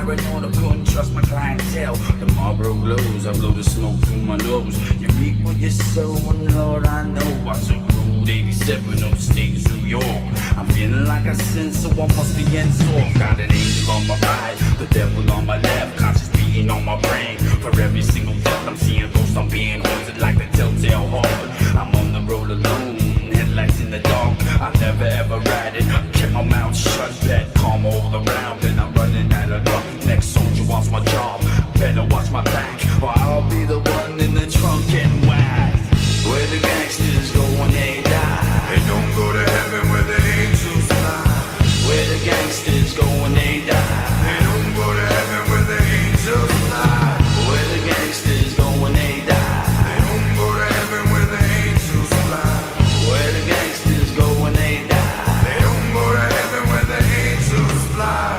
paranoid, I couldn't trust my clientele. The Marlboro glows, I blow the smoke through my nose. You reap what you sow, and Lord, I know I took Road 87 upstate New York. I'm feeling like I sin, so I must be in soft. Got an angel on my right, the devil on my left, conscious beating on my brain. For every single death I'm seeing ghosts, I'm being haunted like the telltale heart. I'm on the road alone, headlights in the dark. I never ever ride it, kept my mouth shut, bet calm all around. And I'm running out of luck, next soldier wants my job. Better watch my back, or I'll be the one in the trunk getting whacked. Where the gangsters go when they die, they don't go to heaven where the angels fly. Where the gangsters go when they die, they don't go to heaven where the angels fly. Where the gangsters go when they die, they don't go to heaven where the angels fly. Where the gangsters go when they die, they don't go to heaven where the angels fly.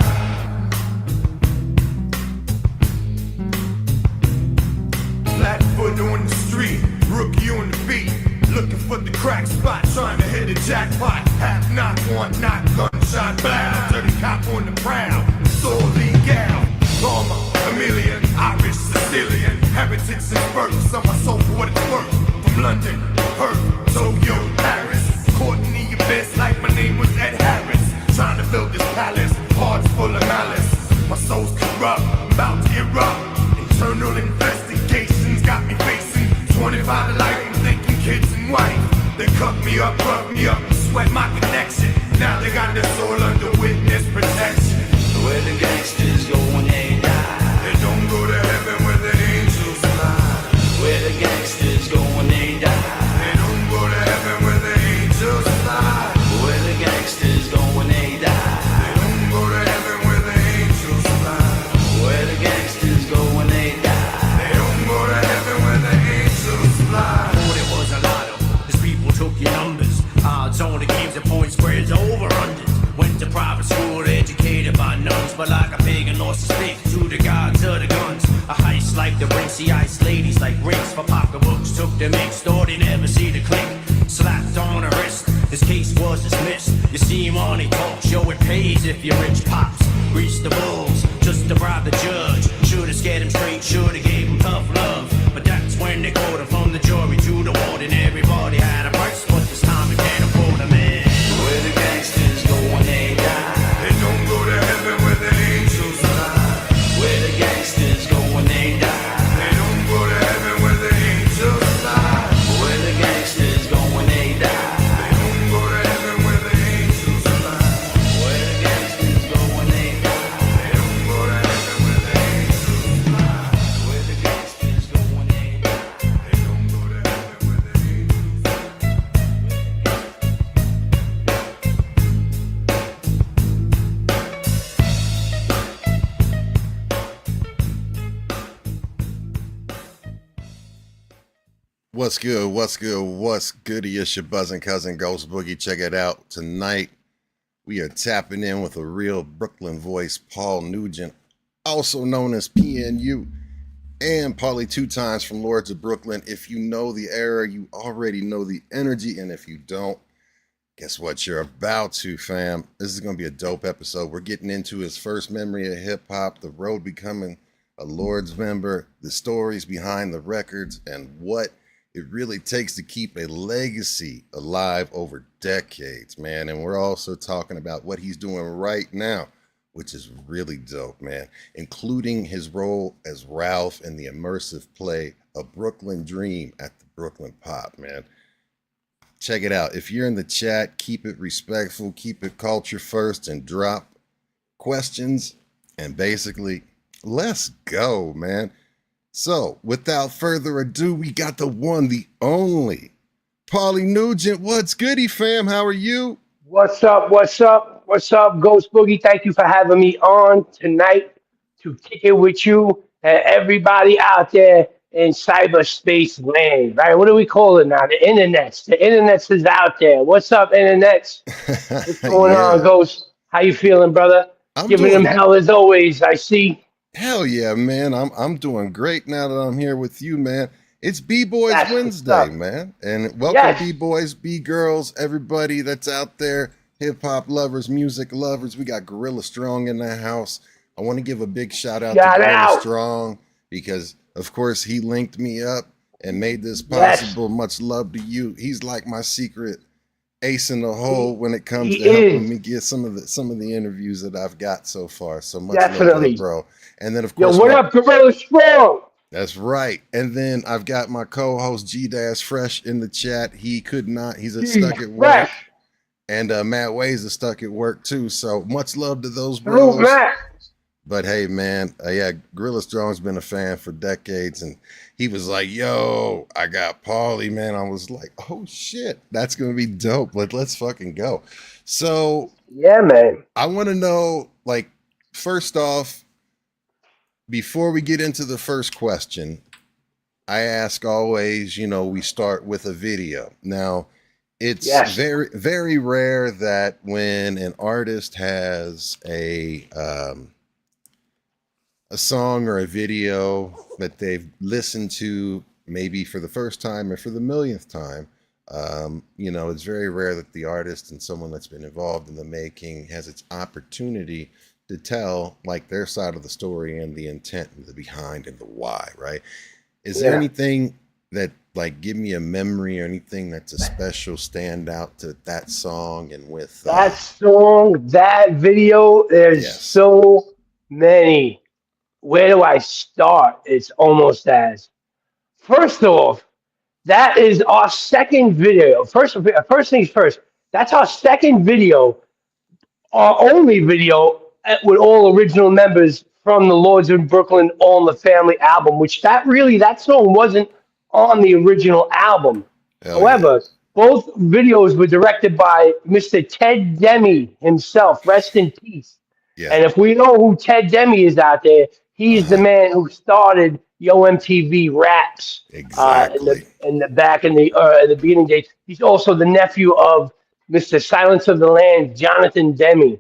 Flatfoot on the street, rookie on the beat, looking for the crack spot, trying to hit a jackpot. Half knock, one knock, gunshot, blow. Dirty cop on the prowl, it's all legal. Palmer, Chameleon, Irish, Sicilian, heritage and birth, on my soul for what it's worth. From London, Perth, Tokyo, Paris, Courtney, your best like my name was Ed Harris. Trying to build this palace, hearts full of malice. My soul's corrupt, about to erupt. Internal investigations got me facing 25 to life, I'm thinking kids and wife. They cut me up, rough me up, sweat my connection. Now they got this all under witness protection. Where the gangsters go when they die, they don't go to heaven where the angels fly. Where the gangsters go when they die, they don't go to heaven where the angels fly. Where the gangsters go when they die, they don't go to heaven where the angels fly. Where the gangsters go when they die, they don't go to heaven where the angels fly. Oh, there was a lot of these people took your numbers. Odds on the games and point spreads over unders. Went to private school, educated by nuns, but like a pagan lost his faith to the gods of the guns. A heist like the rinksy ice ladies like rings for pocketbooks. Took the mix, thought they never see the click. Slapped on the wrist, his case was dismissed. You see him on a talk show, it pays if you're rich. Pops, grease the bulls, just to bribe the judge. Should've scared him straight, should've gave him tough love. But that's when they called him from the jury to the warden. Everybody had a price, but this time we can't afford them in. Where the gangsters go when they die, they don't go to heaven where the angels fly. Where the gangsters go when they die, they don't go to heaven where the angels fly. Where the gangsters go when they die, they don't go to heaven where the angels fly. Where the gangsters go when they die, they don't go to heaven where the angels fly. Where the gangsters go when they die, they don't go to heaven where the angels fly. What's good? What's good? What's goody? It's your buzzing cousin Ghost Boogie. Check it out. Tonight, we are tapping in with a real Brooklyn voice, Paul Nugent, also known as PNU, and Paulie 2 times from Lordz of Brooklyn. If you know the era, you already know the energy, and if you don't, guess what? You're about to, fam. This is going to be a dope episode. We're getting into his first memory of hip-hop, the road becoming a Lordz member, the stories behind the records, and what it really takes to keep a legacy alive over decades, man. And we're also talking about what he's doing right now, which is really dope, man, including his role as Ralph in the immersive play A Brooklyn Dream at the Brooklyn Pop, man. Check it out. If you're in the chat, keep it respectful, keep it culture first, and drop questions. And basically, let's go, man. So, without further ado, we got the one, the only, Paulie Nugent. What's goody, fam? How are you? What's up? What's up? What's up, Ghost Boogie? Thank you for having me on tonight to kick it with you and everybody out there in cyberspace land, right? What do we call it now? The internets. The internets is out there. What's up, internets? What's going on, Ghost? How you feeling, brother? I'm Giving them hell as always, I see. Hell yeah, man. I'm doing great now that I'm here with you, man. It's B-Boys Wednesday, man. And welcome B-Boys, B-Girls, everybody that's out there, hip-hop lovers, music lovers. We got Gorilla Strong in the house. I want to give a big shout out Shout to Gorilla out. Strong because, of course, he linked me up and made this Yes. possible. Much love to you. He's like my secret ace in the hole when it comes He to helping is. me get some of the interviews that I've got so far. So much Definitely. love to the bro. And then, of Yo, course, what up, Gorilla Strong? that's right. And then I've got my co-host G-Dash Fresh in the chat. He could not. He's stuck at work. Fresh. And Matt Ways is stuck at work too. So much love to those Salute, bros. Matt. But hey, man, yeah, Gorilla Strong's been a fan for decades. And he was like, yo, I got Paulie, man. I was like, oh shit, that's going to be dope. Let's fucking go. So Yeah, man. I want to know, like, first off, before we get into the first question, I ask always, we start with a video. Now, it's Yes. very, very rare that when an artist has a song or a video that they've listened to maybe for the first time or for the millionth time, it's very rare that the artist and someone that's been involved in the making has its opportunity to tell like their side of the story and the intent and the behind and the why, right? Is there anything that like give me a memory or anything that's a special standout to that song and with That song, that video, there's Yes. so many. Where do I start? It's almost as. First off, that is our second video. First things first, that's our second video, our only video with all original members from the Lordz of Brooklyn All in the Family album, which that song wasn't on the original album. Hell However, both videos were directed by Mr. Ted Demme himself. Rest in peace. Yeah. And if we know who Ted Demme is out there, he's the man who started Yo MTV Raps. Exactly. In the back in the beginning days. He's also the nephew of Mr. Silence of the Lambs, Jonathan Demme.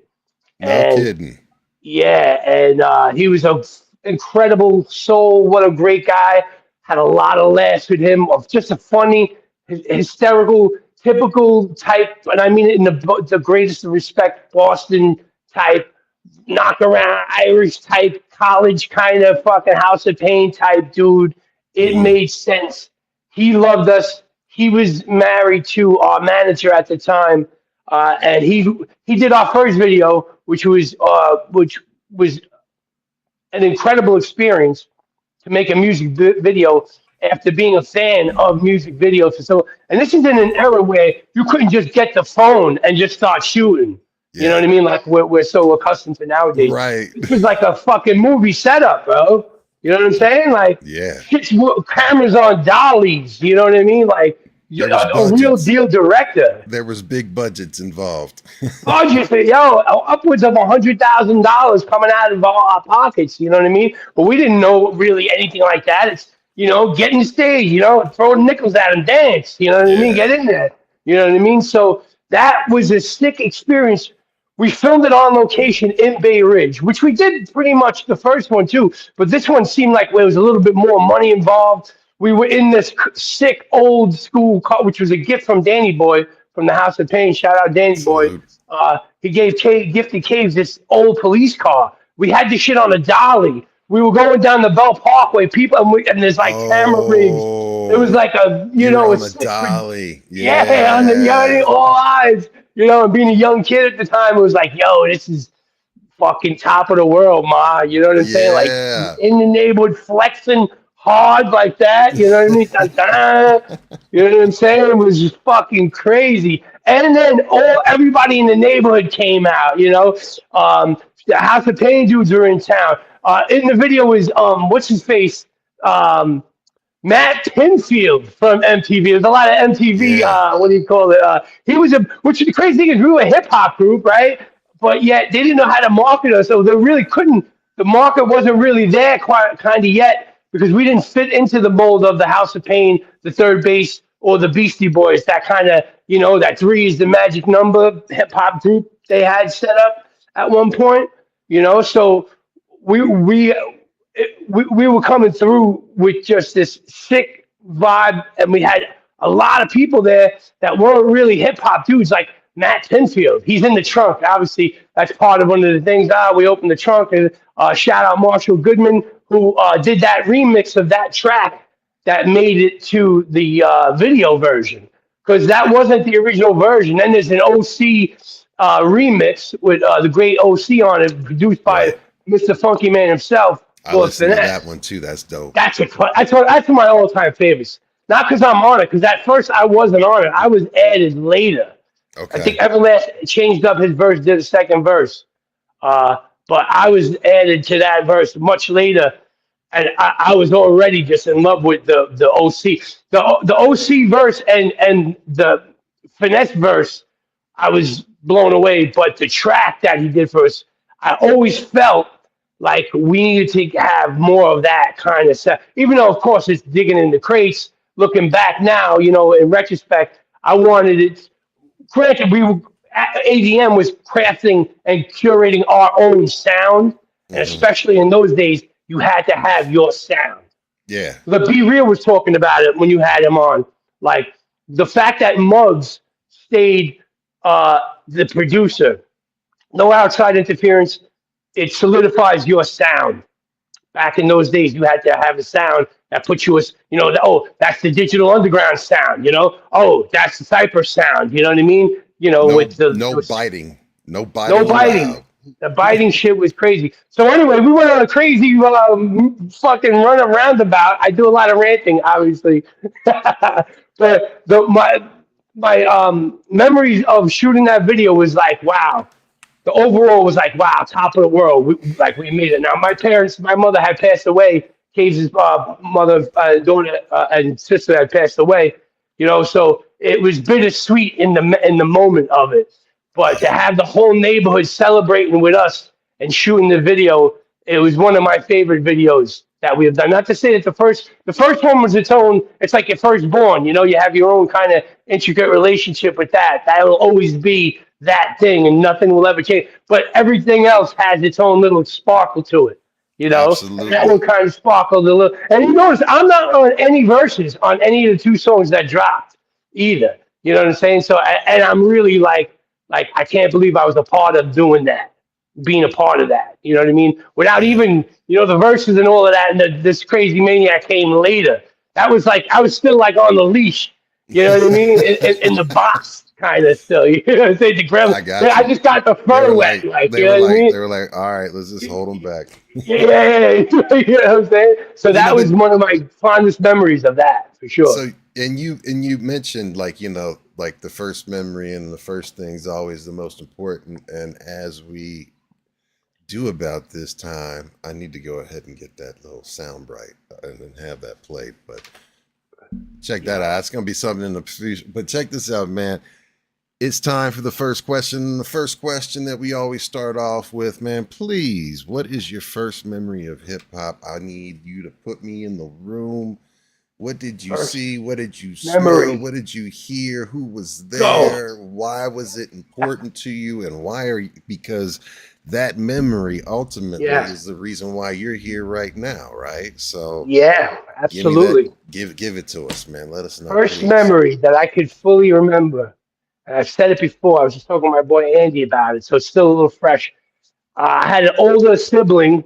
No kidding. Yeah, and he was an incredible soul. What a great guy. Had a lot of laughs with him. Of just a funny, hysterical, typical type, and I mean it in the greatest of respect, Boston type, knock around Irish type, college kind of fucking House of Pain type dude. It made sense. He loved us. He was married to our manager at the time, and he did our first video, which was an incredible experience to make a music video after being a fan of music videos. So, and this is in an era where you couldn't just get the phone and just start shooting. You know what I mean? Like we're so accustomed to nowadays. Right. This was like a fucking movie setup, bro. You know what I'm saying? Like, cameras on dollies. You know what I mean? Like, a real deal director. There was big budgets involved. Budget, upwards of $100,000 coming out of our pockets. You know what I mean? But we didn't know really anything like that. It's get in the stage. Throw nickels at and dance. You know what I mean? Get in there. You know what I mean? So that was a sick experience. We filmed it on location in Bay Ridge, which we did pretty much the first one too. But this one seemed like there was a little bit more money involved. We were in this sick old school car, which was a gift from Danny Boy from the House of Pain. Shout out Danny Boy. He gave Gifted Caves this old police car. We had this shit on a dolly. We were going down the Bell Parkway, people, and there's like camera rigs. It was like a, on the dolly. Yeah, on the all eyes. And being a young kid at the time, it was like, yo, this is fucking top of the world, ma. You know what I'm saying? Like in the neighborhood, flexing hard like that. You know what I mean? You know what I'm saying? It was just fucking crazy. And then everybody in the neighborhood came out. The House of Pain dudes were in town. In the video was what's his face? Matt Pinfield from MTV. There's a lot of MTV. What do you call it? He was which the crazy thing is, we were a hip hop group, right? But yet they didn't know how to market us, so they really couldn't. The market wasn't really there quite kind of yet because we didn't fit into the mold of the House of Pain, the Third Base, or the Beastie Boys. That kind of that 3 is the magic number hip hop group they had set up at one point. So we were coming through with just this sick vibe, and we had a lot of people there that weren't really hip hop dudes. Like Matt Pinfield. He's in the trunk. Obviously, that's part of one of the things. We opened the trunk, and shout out Marshall Goodman, who did that remix of that track that made it to the video version, because that wasn't the original version. Then there's an OC remix with the great OC on it, produced by Mr. Funky Man himself. I listened to that one too. That's dope. That's one of my all-time favorites. Not because I'm on it, because at first I wasn't on it. I was added later. Okay. I think Everlast changed up his verse, did a second verse. But I was added to that verse much later, and I was already just in love with the OC. The OC verse and the finesse verse, I was blown away. But the track that he did for us, I always felt like we needed to have more of that kind of stuff. Even though, of course, it's digging in the crates. Looking back now, in retrospect, I wanted it. Granted, ADM was crafting and curating our own sound, and especially in those days, you had to have your sound. Yeah. But Be Real was talking about it when you had him on. Like, the fact that Muggs stayed the producer, no outside interference, it solidifies your sound. Back in those days, you had to have a sound that puts you as, that's the Digital Underground sound, oh, that's the Cypher sound, you know what I mean? With the biting. No biting. Loud. The biting shit was crazy. So anyway, we went on a crazy fucking run roundabout. I do a lot of ranting, obviously. But my memories of shooting that video was like, wow. The overall was like, wow, top of the world. We made it. Now, my mother had passed away. Caves' mother, daughter, and sister had passed away. So it was bittersweet in the moment of it. But to have the whole neighborhood celebrating with us and shooting the video, it was one of my favorite videos that we have done. Not to say that the first one was its own. It's like your firstborn. You have your own kind of intricate relationship with that. That will always be that thing, and nothing will ever change. But everything else has its own little sparkle to it. Absolutely. That one kind of sparkled a little. And you notice I'm not on any verses on any of the two songs that dropped either. You know what I'm saying? So, and I'm really like I can't believe I was a part of doing that, being a part of that. You know what I mean? Without even the verses and all of that, and this crazy maniac came later. That was like I was still like on the leash. You know what I mean? In the box. Kind of still, the gremlin. I just got the fur wet. They were like, all right, let's just hold them back. Yeah, you know what I'm saying? So that was one of my fondest memories of that, for sure. So, and you mentioned like the first memory and the first thing is always the most important. And as we do about this time, I need to go ahead and get that little sound bright and then have that played. But check that out. It's gonna be something in the future. But check this out, man. It's time for the first question. The first question that we always start off with, man, please, what is your first memory of hip hop? I need you to put me in the room. What did you see? What did you smell? What did you hear? Who was there? Why was it important to you? And why are you? Because that memory ultimately is the reason why you're here right now, right? So yeah, absolutely. Give it to us, man. Let us know. First memory that I could fully remember. And I've said it before. I was just talking to my boy Andy about it, so it's still a little fresh. I had an older sibling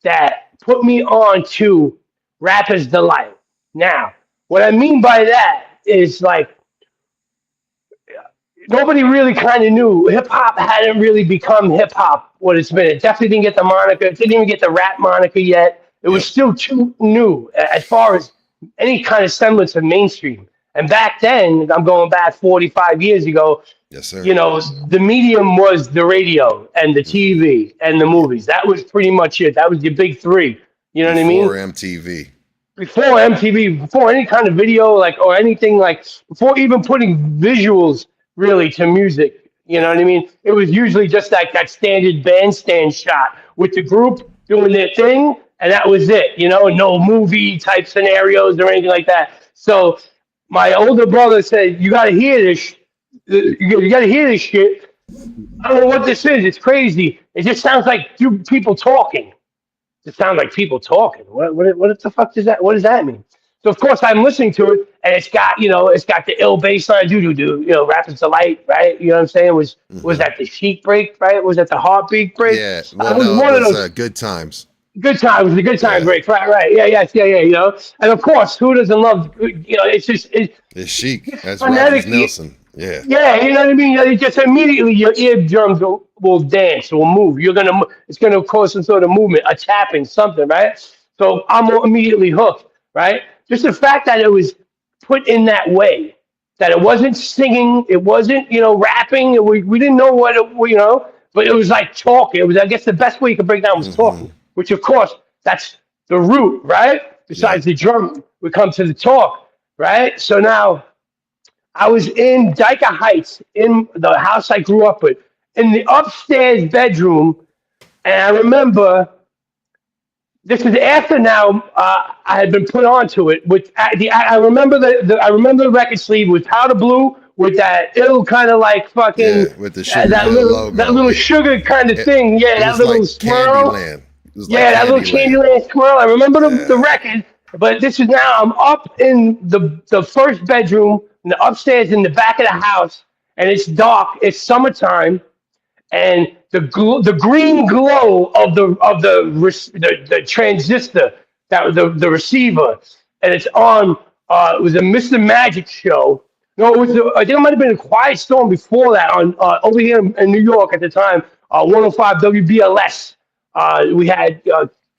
that put me on to Rapper's Delight. Now, what I mean by that is like nobody really kind of knew. Hip hop hadn't really become hip hop what it's been. It definitely didn't get the moniker. It didn't even get the rap moniker yet. It was still too new as far as any kind of semblance of mainstream. And back then, I'm going back 45 years ago, yes, sir. The medium was the radio and the TV and the movies. That was pretty much it. That was your big three. You know what I mean? Before MTV, before any kind of video, or anything before even putting visuals really to music. You know what I mean? It was usually just like that standard bandstand shot with the group doing their thing, and that was it. No movie type scenarios or anything like that. So my older brother said, you got to hear this. You got to hear this shit. I don't know what this is. It's crazy. It just sounds like two people talking. It sounds like people talking. What the fuck does that? What does that mean? So of course I'm listening to it, and it's got the ill bass line, Rappers Delight, right? You know what I'm saying? Was that the Chic break, right? Was that the Heartbeat break? Yeah. It Well, was no, one it of was those. Good Times. Good time was the good time Yeah. break, right? Yeah. And of course, who doesn't love? It's just It's Chic. That's Rogers phonetic. Nelson. Yeah. Yeah, you know what I mean. It just immediately your eardrums will dance, will move. It's gonna cause some sort of movement, a tapping, something, right? So I'm immediately hooked, right? Just the fact that it was put in that way, that it wasn't singing, it wasn't rapping. We didn't know what but it was like talking. It was, I guess, the best way you could break down was talking, which of course that's the root, right? Besides the drum, we come to the talk, right? So now I was in Dyker Heights, in the house I grew up with, in the upstairs bedroom, and I remember this is after now I had been put onto it. I remember the record sleeve with powder blue with that ill kind of like fucking With the sugar that logo. little sugar kind of thing. Yeah, that was little like swirl. Candyland. It was Yeah, that little Candyland swirl. I remember the Yeah. record, but this is now I'm up in the first bedroom, in the upstairs in the back of the house, and it's dark. It's summertime, and the green glow of the transistor, that the receiver, and it's on. It was a Mr. Magic show. No, it was. I think it might have been a Quiet Storm before that on over here in New York at the time. 105 WBLS. We had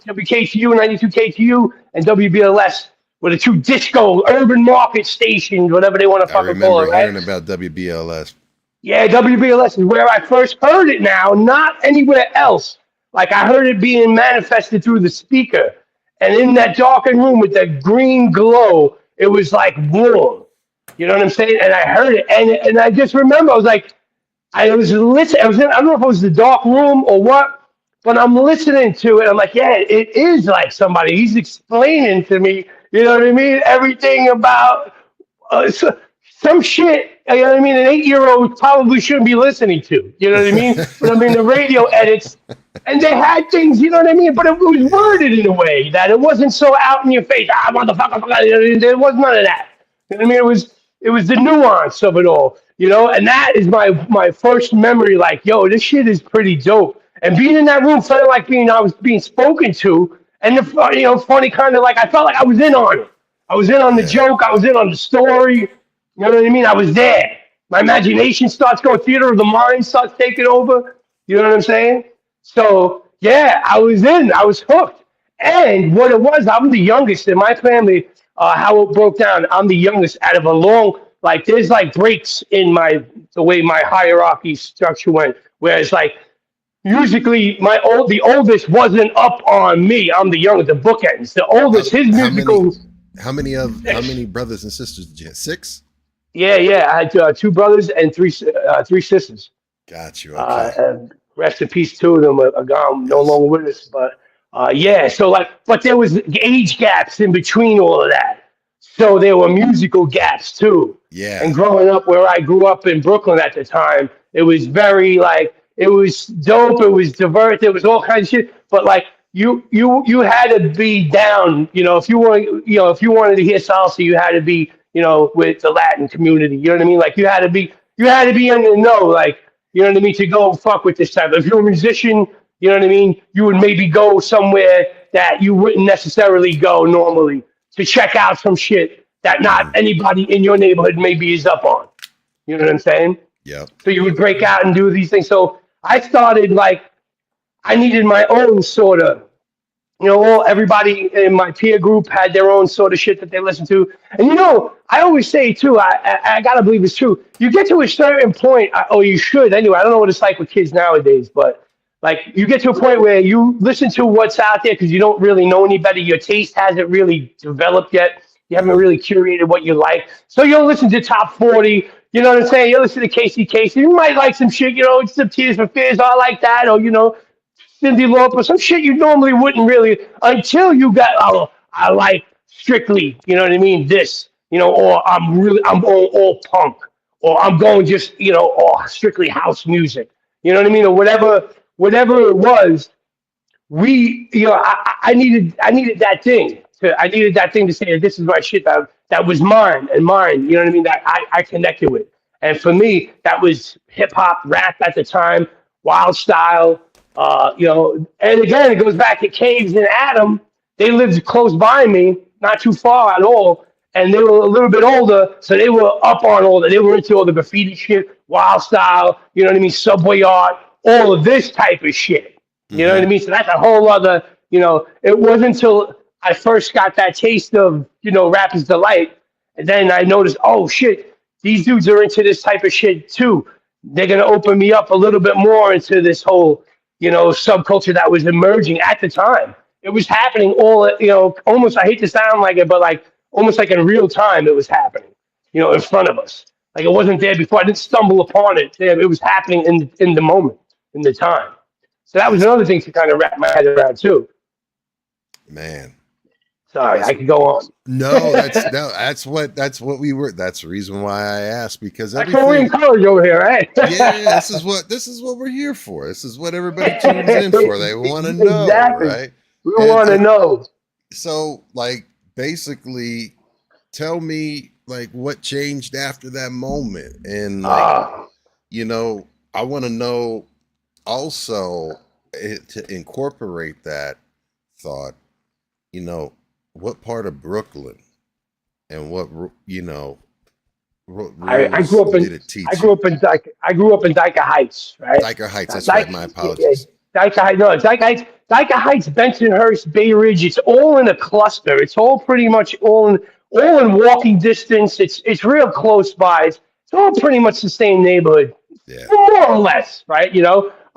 WKTU, 92 KTU, and WBLS were the two disco urban market stations, whatever they want to I fucking call it, remember right? hearing about WBLS. Yeah, WBLS is where I first heard it now, not anywhere else. Like I heard it being manifested through the speaker. And in that darkened room with that green glow, it was like warm. You know what I'm saying? And I heard it. And I just remember, I was like, I was listening. I don't know if it was the dark room or what, but I'm listening to it. I'm like, yeah, it is like somebody. He's explaining to me, you know what I mean? Everything about some shit, you know what I mean? An 8-year-old probably shouldn't be listening to, you know what I mean? But I mean, the radio edits, and they had things, you know what I mean? But it was worded in a way that it wasn't so out in your face. Motherfucker, there was none of that. You know what I mean? It was the nuance of it all, and that is my first memory. Like, yo, this shit is pretty dope. And being in that room felt like I was being spoken to, and funny kind of like I felt like I was in on it. I was in on the joke. I was in on the story. You know what I mean? I was there. My imagination starts going. Theater of the mind starts taking over. You know what I'm saying? So yeah, I was in. I was hooked. And what it was, I'm the youngest in my family. How it broke down, I'm the youngest out of a long, like there's like breaks in the way my hierarchy structure went, whereas like musically the oldest wasn't up on me. I'm the youngest, the bookends. The oldest, his musical. How many brothers and sisters did you have? 6? Yeah. I had 2 brothers and 3 sisters. Got you. Okay. And rest in peace, 2 of them are gone, no longer with us, but. But there was age gaps in between all of that. So there were musical gaps too. Yeah. And growing up where I grew up in Brooklyn at the time, it was very it was dope. It was diverse. There was all kinds of shit. But like you had to be down. If you wanted to hear salsa, you had to be with the Latin community. You know what I mean? Like you had to be in the know. Like you know what I mean, to go fuck with this type. If you're a musician. You know what I mean? You would maybe go somewhere that you wouldn't necessarily go normally to check out some shit that not anybody in your neighborhood maybe is up on. You know what I'm saying? Yeah. So you would break out and do these things. So I started I needed my own sort of, everybody in my peer group had their own sort of shit that they listened to. And I always say too, I gotta believe it's true. You get to a certain point, or you should anyway. I don't know what it's like with kids nowadays, but like you get to a point where you listen to what's out there because you don't really know any better. Your taste hasn't really developed yet. You haven't really curated what you like. So you'll listen to top 40. You know what I'm saying? You'll listen to Casey. You might like some shit, some Tears for Fears. I like that. Or, Cyndi Lauper. Some shit you normally wouldn't really until you got, I like Strictly. You know what I mean? This, or I'm going all punk. Or I'm going just, strictly house music. You know what I mean? Or whatever it was, I needed that thing. I needed that thing to say that this is my shit. that was mine and mine. You know what I mean? That I connected with. And for me, that was hip hop, rap at the time, wild style. You know, and again, it goes back to Caves and Adam. They lived close by me, not too far at all, and they were a little bit older, so they were up on all that. They were into all the graffiti shit, wild style. You know what I mean? Subway art, all of this type of shit. You know what I mean? So that's a whole other. You know, it wasn't until I first got that taste of Rapper's Delight, and then I noticed, oh shit, these dudes are into this type of shit too. They're gonna open me up a little bit more into this whole subculture that was emerging at the time. It was happening all, almost, I hate to sound like it, but like almost like in real time it was happening, in front of us. Like it wasn't there before. I didn't stumble upon it. It was happening in the moment, in the time. So that was another thing to kind of wrap my head around too. Man. Sorry, I could go on. No, that's what we were. That's the reason why I asked, because that's what we encourage over here, right? Yeah, this is what we're here for. This is what everybody tunes in for. They want to know, exactly. Right? We want to know. So, like, basically, tell me, like, what changed after that moment, and like, I want to know also to incorporate that thought. What part of Brooklyn and what I grew up in Dyker Heights, right? Dyker Heights, that's right. My apologies. Dyker Heights, Bensonhurst, Bay Ridge. It's all in a cluster. It's all pretty much all in walking distance. It's real close by. It's all pretty much the same neighborhood, more or less, right?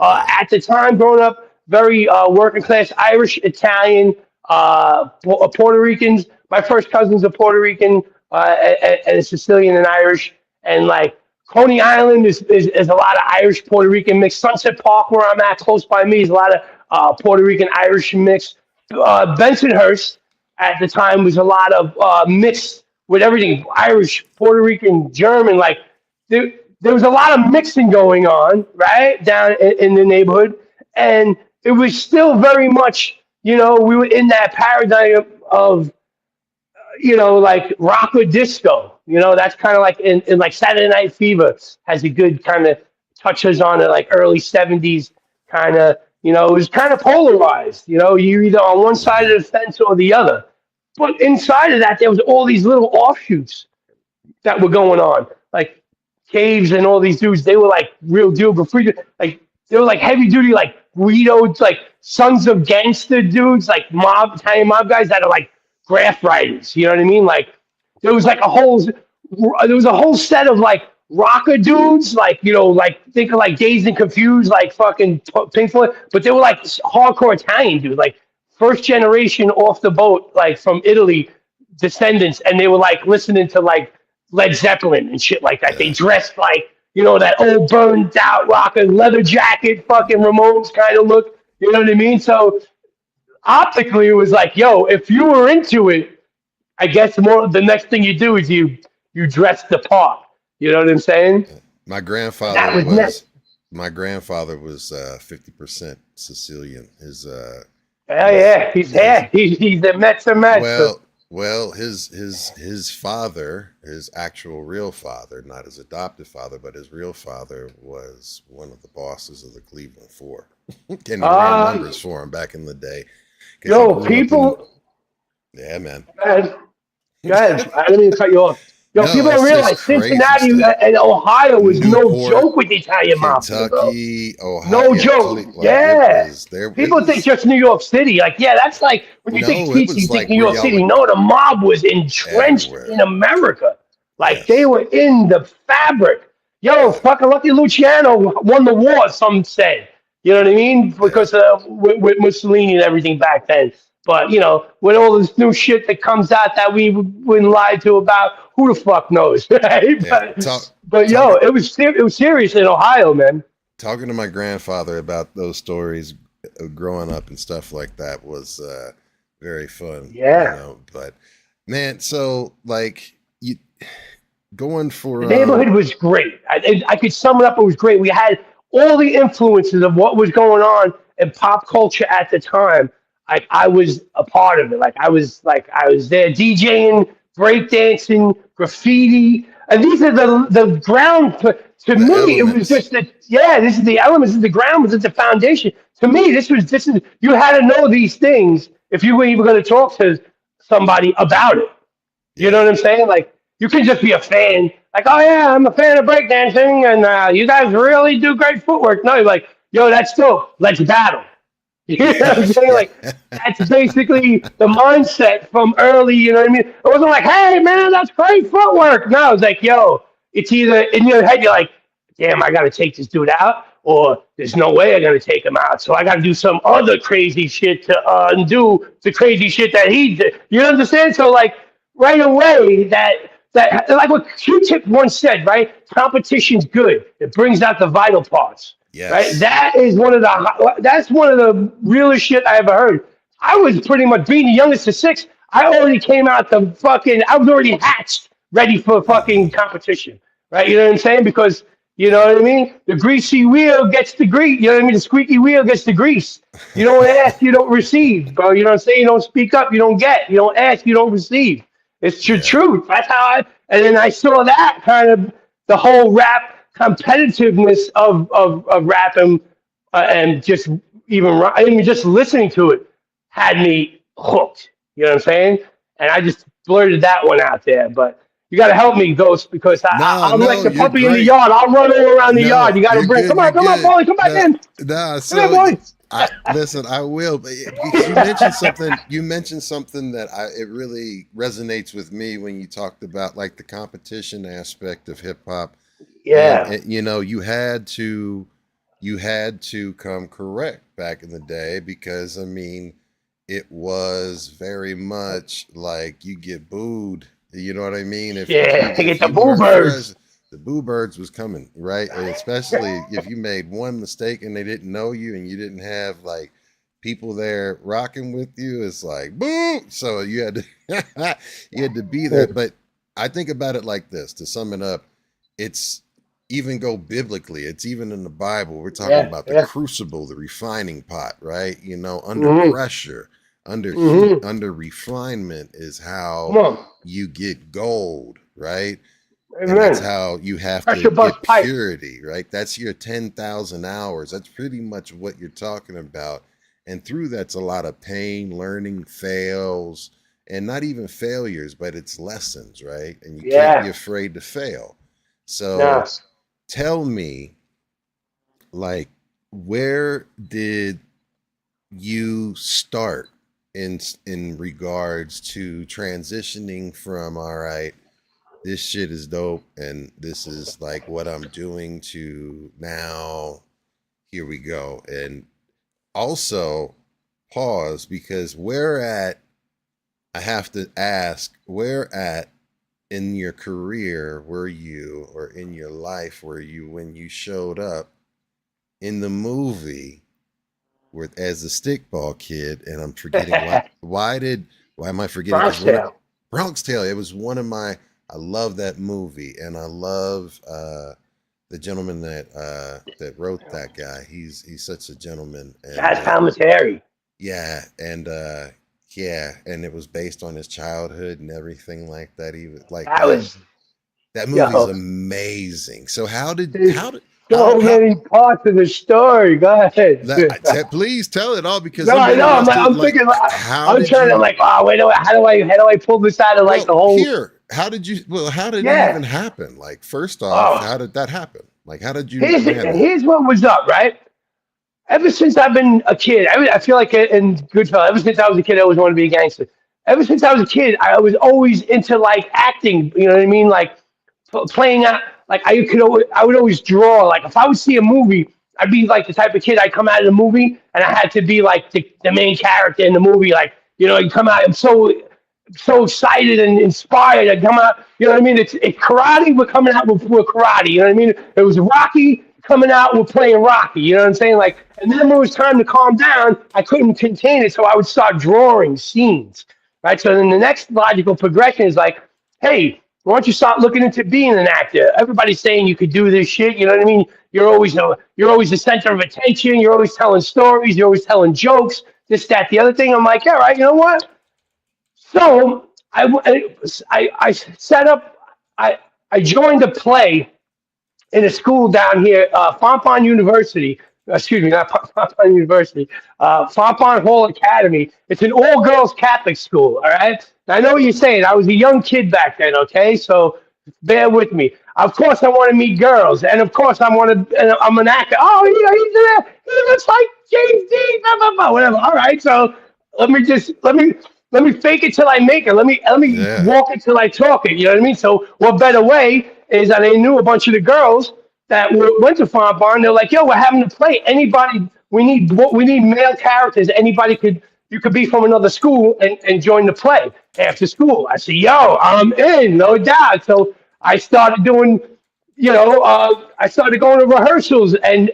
At the time, growing up, very working class, Irish, Italian. Puerto Ricans. My first cousins are Puerto Rican and Sicilian and Irish, and like Coney Island is a lot of Irish Puerto Rican mix. Sunset Park, where I'm at, close by me, is a lot of Puerto Rican Irish mix. Bensonhurst at the time was a lot of mixed with everything, Irish, Puerto Rican, German. Like there was a lot of mixing going on right down in the neighborhood, and it was still very much. We were in that paradigm of, like rock or disco. That's kind of like in like Saturday Night Fever has a good kind of touches on it, like early 70s kind of, it was kind of polarized. You're either on one side of the fence or the other. But inside of that, there was all these little offshoots that were going on. Like Caves and all these dudes, they were like real deal graffiti. Like they were like heavy duty, like Guido, like sons of gangster dudes, like Italian mob guys that are like graph writers. You know what I mean? Like there was a whole set of like rocker dudes, like like think of like Dazed and Confused, like fucking Pink Floyd, but they were like hardcore Italian dudes, like first generation off the boat, like from Italy, descendants, and they were like listening to like Led Zeppelin and shit like that. They dressed like that old burned out rocker, leather jacket, fucking Ramones kind of look. You know what I mean? So optically, it was like, yo, if you were into it, I guess the next thing you do is you dress the part. You know what I'm saying? My grandfather was 50% Sicilian. His he's the Mezza. Well, his father, his actual real father, not his adopted father, but his real father was one of the bosses of the Cleveland Four. Can run numbers for him back in the day. Yo, people. Yeah, man. Go ahead. I didn't mean to cut you off. Yo, people don't realize Cincinnati and Ohio was no joke with the Italian mafia, bro. Ohio, no joke. People think just New York City. Like, that's like when you think DC, you think New York City. No, the mob was entrenched in America. Like they were in the fabric. Yo, fucking Lucky Luciano won the war. Some said. You know what I mean? Because with Mussolini and everything back then. But, with all this new shit that comes out that we wouldn't lie to about, who the fuck knows, right? Yeah, it was serious in Ohio, man. Talking to my grandfather about those stories of growing up and stuff like that was very fun. Yeah. But, man, so, like, you going for... The neighborhood was great. I could sum it up. It was great. We had all the influences of what was going on in pop culture at the time. I was a part of it. I was there DJing breakdancing, graffiti, and these are the ground. To The me, it was elements. just that. Yeah, this is the elements. This is the ground. This is the foundation. To me, this is you had to know these things if you were even going to talk to somebody about it. You know Yeah. what I'm saying? Like you can just be a fan. Like, oh yeah, I'm a fan of breakdancing, and you guys really do great footwork. No, you're like, yo, that's dope. Let's battle. You know what I'm saying? Like that's basically the mindset from early. You know what I mean? It wasn't like, hey man, that's great footwork. No, it's like, yo, it's either in your head you're like, damn, I got to take this dude out, or there's no way I'm gonna take him out. So I got to do some other crazy shit to undo the crazy shit that he did. You understand? So like right away that like what Q-Tip once said, right? Competition's good. It brings out the vital parts. Right? Yes. That's one of the realest shit I ever heard. I was pretty much being the youngest of six. I already came out the fucking. I was already hatched, ready for fucking competition. Right? You know what I'm saying? Because you know what I mean. The greasy wheel gets the grease. You know what I mean. The squeaky wheel gets the grease. You don't ask, you don't receive, bro. You know what I'm saying? You don't speak up, you don't get. You don't ask, you don't receive. It's the Yeah. truth. That's how I. And then I saw that kind of the whole rap competitiveness of rap and just I mean, just listening to it had me hooked. You know what I'm saying? And I just blurted that one out there. But you got to help me, Ghost, because No, I'm like no, the you're puppy in the great. yard. I'll run all around the yard. No, You got to you're bring. good. You're Come on, good. Paulie, come back No, in. no. Come So here, boy. I listen. I will. But you mentioned something. You mentioned something that it really resonates with me when you talked about like the competition aspect of hip hop, Yeah, and you had to come correct back in the day because I mean it was very much like you get booed. You know what I mean? yeah. Get if the you boo weren't birds. fresh, the boo birds was coming, right? And especially if you made one mistake and they didn't know you and you didn't have like people there rocking with you, it's like boo. So you had to you had to be there. But I think about it like this to sum it up, it's even go biblically, it's even in the Bible. We're talking Yeah, about the yeah. crucible, the refining pot, right? You know, under Mm-hmm. pressure, under heat, Mm-hmm. under refinement is Come how on. you get gold, right? And that's Amen. how you have to Pressure bust get pipe. purity, right? That's your 10,000 hours. That's pretty much what you're talking about. And through that's a lot of pain, learning, fails, and not even failures, but it's lessons, right? And you can't be Yeah. afraid to fail. Nah. So tell me, like, where did you start in regards to transitioning from all right, this shit is dope and this is like what I'm doing to now here we go. And also pause because I have to ask, where at in your career were you or in your life were you when you showed up in the movie with as the stickball kid? And I'm forgetting why am I forgetting? Bronx Because Tale. Bronx Tale, it was one of my I love that movie and I love the gentleman that wrote that guy. He's such a gentleman and That's Thomas Harry. yeah, and it was based on his childhood and everything like that. He was like That was that movie's yo. amazing. So how did There's how did so how many parts of the story. Go ahead. please tell it all because No, I'm I know. interested. I'm Like, thinking. how I'm did trying to you? like. Oh, wait. How do I pull this out of like Well, the whole? here, how did you? Well, how did it Yeah. even happen? Like, first off, Oh, how did that happen? Like, how did you land that? here's what was up, right? Ever since I've been a kid, I feel like in Goodfellas, ever since I was a kid, I always wanted to be a gangster. Ever since I was a kid, I was always into like acting. You know what I mean? Like playing out. Like I would always draw. Like if I would see a movie, I'd be like the type of kid I'd come out of the movie and I had to be like the main character in the movie. Like you know, you come out. I'm so excited and inspired. I come out, you know what I mean? It's karate. We're coming out with karate. You know what I mean? It was Rocky coming out. We're playing Rocky. You know what I'm saying? Like, and then when it was time to calm down, I couldn't contain it, so I would start drawing scenes. Right. So then the next logical progression is like, hey, why don't you start looking into being an actor? Everybody's saying you could do this shit. You know what I mean? You're always the center of attention. You're always telling stories. You're always telling jokes. This, that, the other thing. I'm like, all right, you know what? So I set up. I joined a play in a school down here, Fontbonne University. Excuse me, not Fontbonne University. Fontbonne Hall Academy. It's an all-girls Catholic school. All right. Now, I know what you're saying. I was a young kid back then. Okay, so bear with me. Of course, I want to meet girls, and of course, I'm an actor. Oh, he looks like James Dean. Blah, blah, blah, whatever. All right, so let me fake it till I make it. Let me walk it till I talk it. You know what I mean? So what better way is that I knew a bunch of the girls that went to Fontbonne. They're like, yo, we're having a play. Anybody, we need male characters. You could be from another school and join the play after school. I said, yo, I'm in, no doubt. So I started doing, I started going to rehearsals and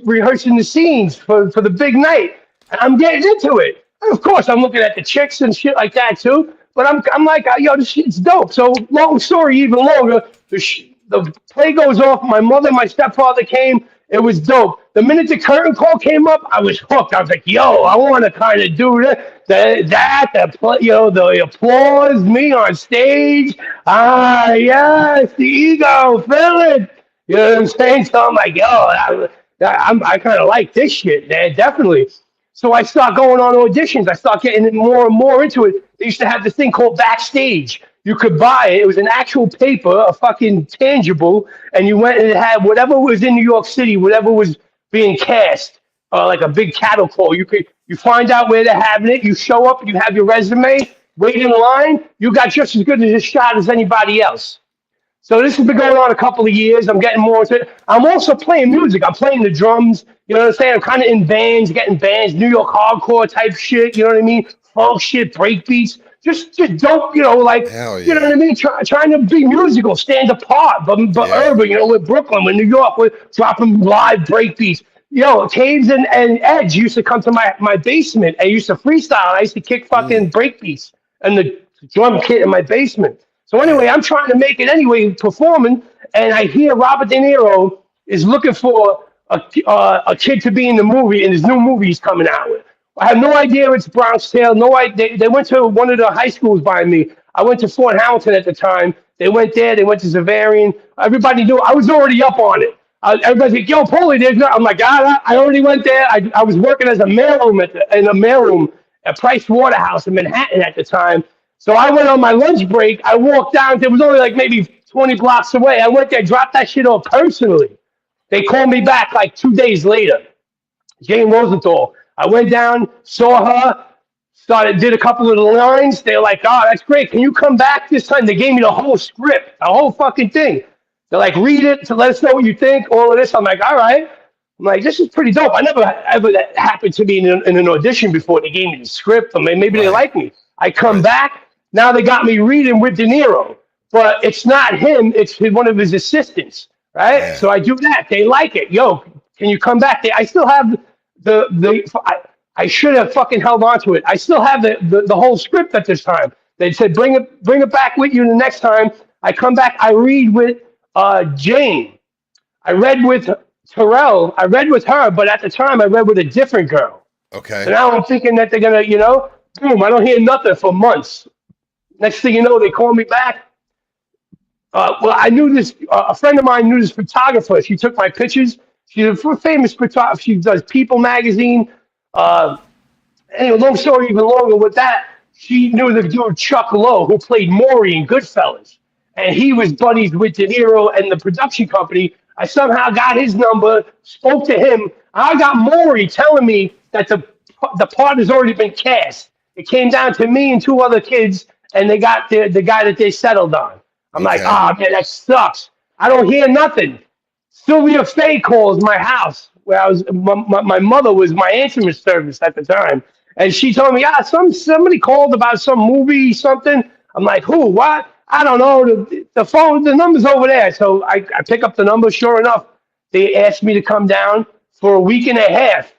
rehearsing the scenes for the big night. And I'm getting into it. And of course, I'm looking at the chicks and shit like that too. But I'm like, yo, this shit's dope. So long story, even longer, the play goes off. My mother and my stepfather came. It was dope. The minute the curtain call came up, I was hooked. I was like, yo, I want to kind of do the applause, me on stage. Ah, yes, the ego, feel it. You know what I'm saying? So I'm like, yo, I kind of like this shit, man, definitely. So I start going on auditions. I start getting more and more into it. They used to have this thing called Backstage. You could buy it. It was an actual paper, a fucking tangible, and you went and it had whatever was in New York City, whatever was being cast, like a big cattle call. You find out where they're having it. You show up. You have your resume. Wait in line. You got just as good as a shot as anybody else. So this has been going on a couple of years. I'm getting more into it. I'm also playing music. I'm playing the drums. You know what I'm saying? I'm kind of in bands, getting bands, New York hardcore type shit. You know what I mean? Funk shit, break beats. Just dope, like, Hell yeah. You know what I mean? Trying to be musical, stand apart, but urban, with Brooklyn, with New York, with dropping live break beats. Caves and Edge used to come to my basement. I used to freestyle. I used to kick fucking break beats and the drum kit in my basement. So anyway, I'm trying to make it anyway, performing, and I hear Robert De Niro is looking for a kid to be in the movie, and his new movie he's coming out with. I have no idea it's Bronx Tale. No idea. They went to one of the high schools by me. I went to Fort Hamilton at the time. They went there. They went to Zavarian. Everybody knew. I was already up on it. Everybody's like, yo, Paulie, there's no. I'm like, I already went there. I was working as a mailroom in a mailroom at Price Waterhouse in Manhattan at the time. So I went on my lunch break. I walked down. It was only like maybe 20 blocks away. I went there, dropped that shit off personally. They called me back like 2 days later. Jane Rosenthal. I went down, saw her, did a couple of the lines. They're like, oh, that's great. Can you come back this time? They gave me the whole script, the whole fucking thing. They're like, read it to let us know what you think, all of this. I'm like, all right. I'm like, this is pretty dope. I never ever that happened to me in an audition before. They gave me the script, or maybe they like me. I come back. Now they got me reading with De Niro. But it's not him. It's one of his assistants, right? Yeah. So I do that. They like it. Yo, can you come back? I still have I should have fucking held on to it. I still have the whole script at this time. They said, bring it back with you the next time. I come back. I read with Jane. I read with Terrell. I read with her, but at the time I read with a different girl. Okay. So now I'm thinking that they're gonna, boom. I don't hear nothing for months. Next thing you know, they call me back. Well, I knew this. A friend of mine knew this photographer. She took my pictures. She's a famous photographer. She does People magazine. Anyway, long story even longer with that. She knew the dude Chuck Lowe, who played Maury in Goodfellas. And he was buddies with De Niro and the production company. I somehow got his number, spoke to him. I got Maury telling me that the part has already been cast. It came down to me and two other kids, and they got the guy that they settled on. I'm like, man, that sucks. I don't hear nothing. Sylvia Faye calls my house, where I was. My mother was my answering service at the time, and she told me, somebody called about some movie, something. I'm like, who? What? I don't know. The phone, the number's over there. So I pick up the number. Sure enough, they asked me to come down for a week and a half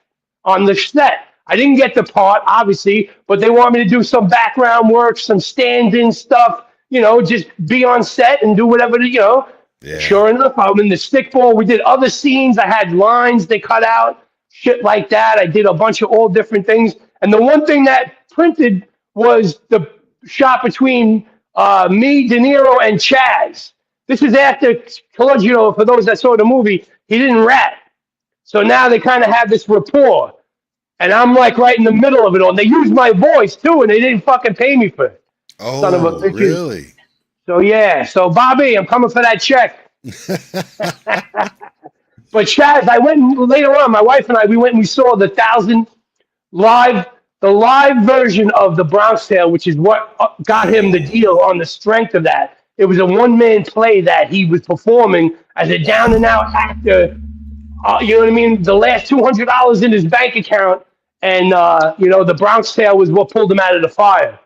on the set. I didn't get the part, obviously, but they want me to do some background work, some stand-in stuff. Just be on set and do whatever. Yeah. Sure enough, I'm in the stickball. We did other scenes. I had lines they cut out, shit like that. I did a bunch of all different things. And the one thing that printed was shot between me, De Niro, and Chaz. This is after Colangelo, for those that saw the movie, he didn't rap. So now they kind of have this rapport. And I'm like right in the middle of it all. And they used my voice too, and they didn't fucking pay me for it. Son of a Oh, bitch. really? So yeah, so Bobby, I'm coming for that check. But Chaz, I went later on, my wife and I, we went and we saw the live version of the Bronx Tale, which is what got him the deal on the strength of that. It was a one-man play that he was performing as a down-and-out actor. You know what I mean? The last $200 in his bank account, and the Bronx Tale was what pulled him out of the fire.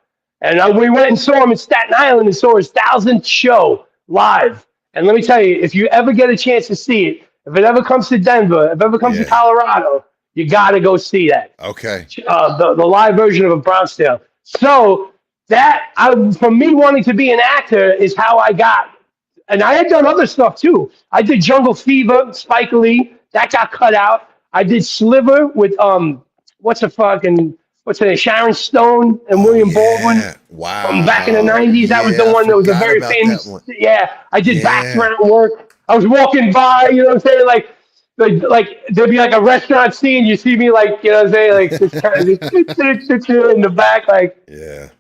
And we went and saw him in Staten Island and saw his 1,000th show live. And let me tell you, if you ever get a chance to see it, if it ever comes to Denver, if it ever comes to Colorado, you got to go see that. Okay. The live version of a Bronx Tale. So from me wanting to be an actor is how I got. And I had done other stuff too. I did Jungle Fever, Spike Lee. That got cut out. I did Sliver with what's her name? Sharon Stone and William Baldwin. Wow. From back in the 90s. That was the one that was a very famous. Yeah, I did background work. I was walking by, you know what I'm saying? Like there'd be like a restaurant scene. You see me like, you know what I'm saying? Like this kind of in the back, like. Yeah.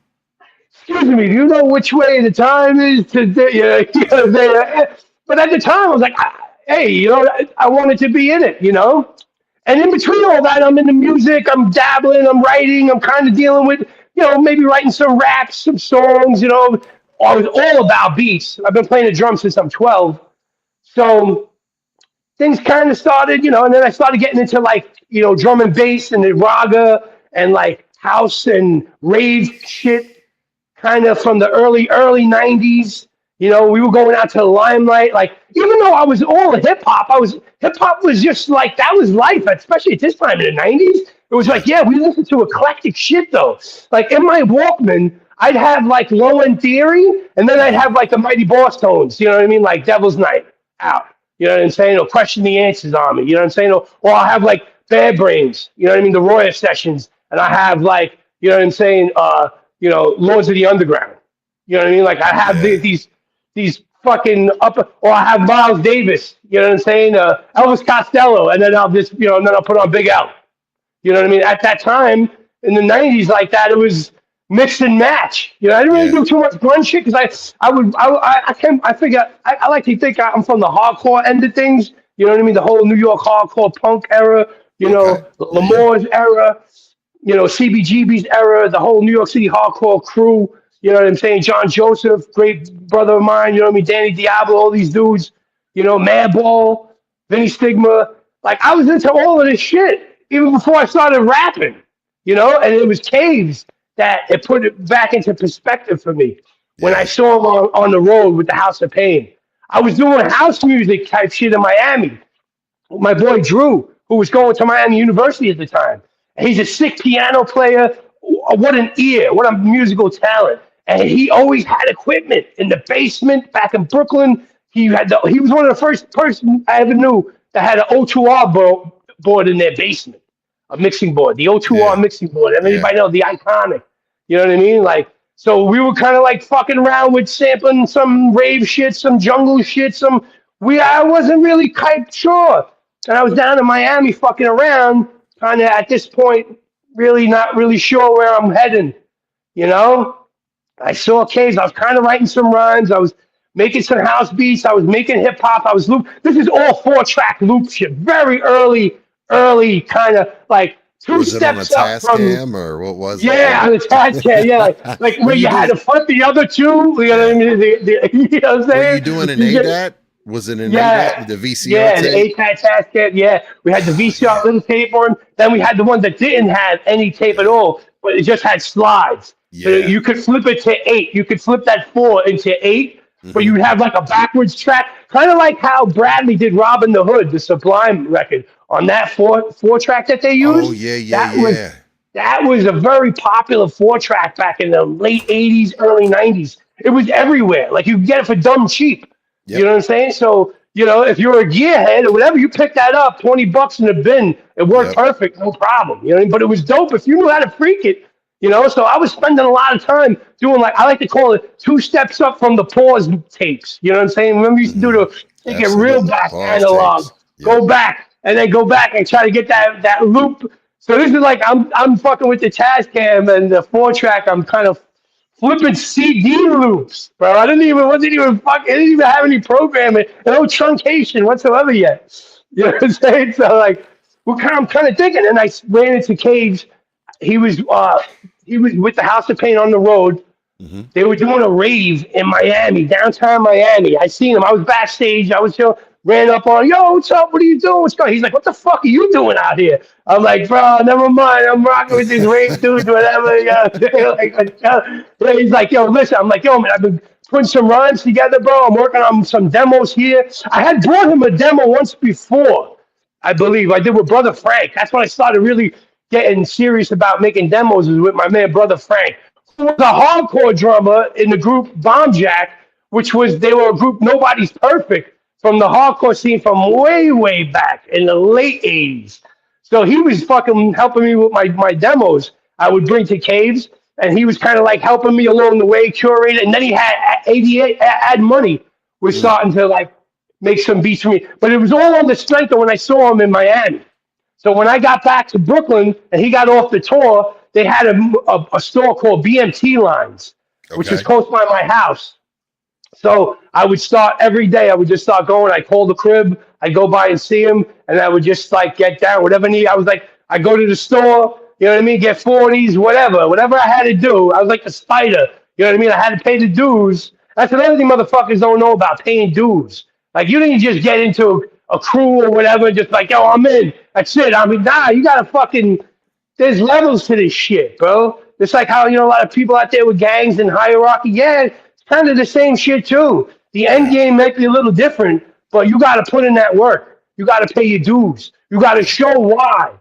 Excuse me, do you know which way the time is today? You know what I'm saying? But at the time, I was like, hey, I wanted to be in it, And in between all that, I'm into music, I'm dabbling, I'm writing, I'm kind of dealing with, maybe writing some raps, some songs, I was all about beats. I've been playing the drums since I'm 12. So things kind of started, and then I started getting into drum and bass and the raga and like house and rave shit, kind of from the early 90s. We were going out to the Limelight. Like, even though I was all hip hop was just like, that was life, especially at this time in the 90s. It was like, yeah, we listened to eclectic shit though. Like in my Walkman, I'd have like Low End Theory, and then I'd have like the Mighty Boss Tones, you know what I mean? Like Devil's Night out, you know what I'm saying? Or Question the Answers on me, you know what I'm saying? Or I'll have like Bad Brains, you know what I mean? The Royer Sessions, and I have like, you know what I'm saying? Lords of the Underground, you know what I mean? Like I have these fucking or I have Miles Davis, you know what I'm saying? Elvis Costello, and then I'll just, and then I'll put on Big L. You know what I mean? At that time in the 90s, like that, it was mix and match. I didn't really do too much grunge shit because I like to think I'm from the hardcore end of things. You know what I mean? The whole New York hardcore punk era, Lamore's era, CBGB's era, the whole New York City hardcore crew. You know what I'm saying? John Joseph, great brother of mine, you know what I mean? Danny Diablo, all these dudes, Madball, Vinny Stigma. Like, I was into all of this shit even before I started rapping, and it was Caves that it put it back into perspective for me when I saw him on the road with the House of Pain. I was doing house music type shit in Miami. My boy Drew, who was going to Miami University at the time. He's a sick piano player. What an ear, what a musical talent. And he always had equipment in the basement back in Brooklyn. He was one of the first person I ever knew that had an O2R board in their basement, a mixing board, the O2R mixing board. Everybody know the iconic. You know what I mean? Like, so we were kind of like fucking around with sampling some rave shit, some jungle shit, I wasn't really quite sure. And I was down in Miami fucking around, kind of at this point, really not really sure where I'm heading, I saw Caves. I was kind of writing some rhymes. I was making some house beats. I was making hip hop. I was loop. This is all 4-track loop shit. Very early, kind of like two steps up from. Tascam or what was it? Yeah, on the Tascam. Yeah, like where you had to flip the other two. You know what I mean? You know what I'm saying? Were you doing an ADAT? Was it an ADAT? The VCR tape? Yeah, the ADAT Tascam. Yeah, we had the VCR little tape on. Then we had the one that didn't have any tape at all, but it just had slides. Yeah. So you could flip it to 8. You could flip that 4 into 8, but you'd have like a backwards track, kind of like how Bradley did Robin the Hood, the Sublime record, on that 4-track that they used. Oh, yeah. That was a very popular 4-track back in the late 80s, early 90s. It was everywhere. Like, you could get it for dumb cheap. Yep. You know what I'm saying? So, if you're a gearhead or whatever, you pick that up, $20 in the bin. It worked perfect, no problem. But it was dope. If you knew how to freak it, So I was spending a lot of time doing I like to call it 2 steps up from the pause tapes. You know what I'm saying? Remember you used to do take it real Absolutely. back Pause analog, tapes. go Yep. back, and then go back and try to get that loop. So this is I'm fucking with the Tascam and the 4-track. I'm kind of flipping CD loops, bro. I didn't even have any programming, no truncation whatsoever yet. You know what I'm saying? So I'm kind of thinking, and I ran into Caves. He was with the House of Pain on the road. Mm-hmm. They were doing a rave in Miami, downtown Miami. I seen him. I was backstage. I was ran up on, yo, what's up? What are you doing? What's going? He's like, what the fuck are you doing out here? I'm like, bro, never mind. I'm rocking with these rave dudes, whatever. He's like, yo, listen. I'm like, yo, man, I've been putting some rhymes together, bro. I'm working on some demos here. I had brought him a demo once before, I believe. I did with Brother Frank. That's when I started really getting serious about making demos, is with my man, Brother Frank, who was a hardcore drummer in the group Bomb Jack, they were a group Nobody's Perfect, from the hardcore scene from way, way back in the late 80s. So he was fucking helping me with my demos I would bring to Caves, and he was kind of helping me along the way, curate it. And then he had Ad Money was starting to make some beats for me. But it was all on the strength of when I saw him in Miami. So when I got back to Brooklyn and he got off the tour, they had a store called BMT Lines, which was close by my house. So I would start every day. I would just start going. I'd call the crib. I'd go by and see him, and I would just get down, whatever I need. I go to the store, you know what I mean? Get 40s, whatever I had to do. I was like the spider, you know what I mean? I had to pay the dues. That's another thing motherfuckers don't know about, paying dues. You didn't just get into a crew or whatever, and just yo, I'm in. That's it. I mean, nah, you gotta there's levels to this shit, bro. It's like how, a lot of people out there with gangs and hierarchy. Yeah, it's kind of the same shit too. The end game might be a little different, but you got to put in that work. You got to pay your dues. You got to show why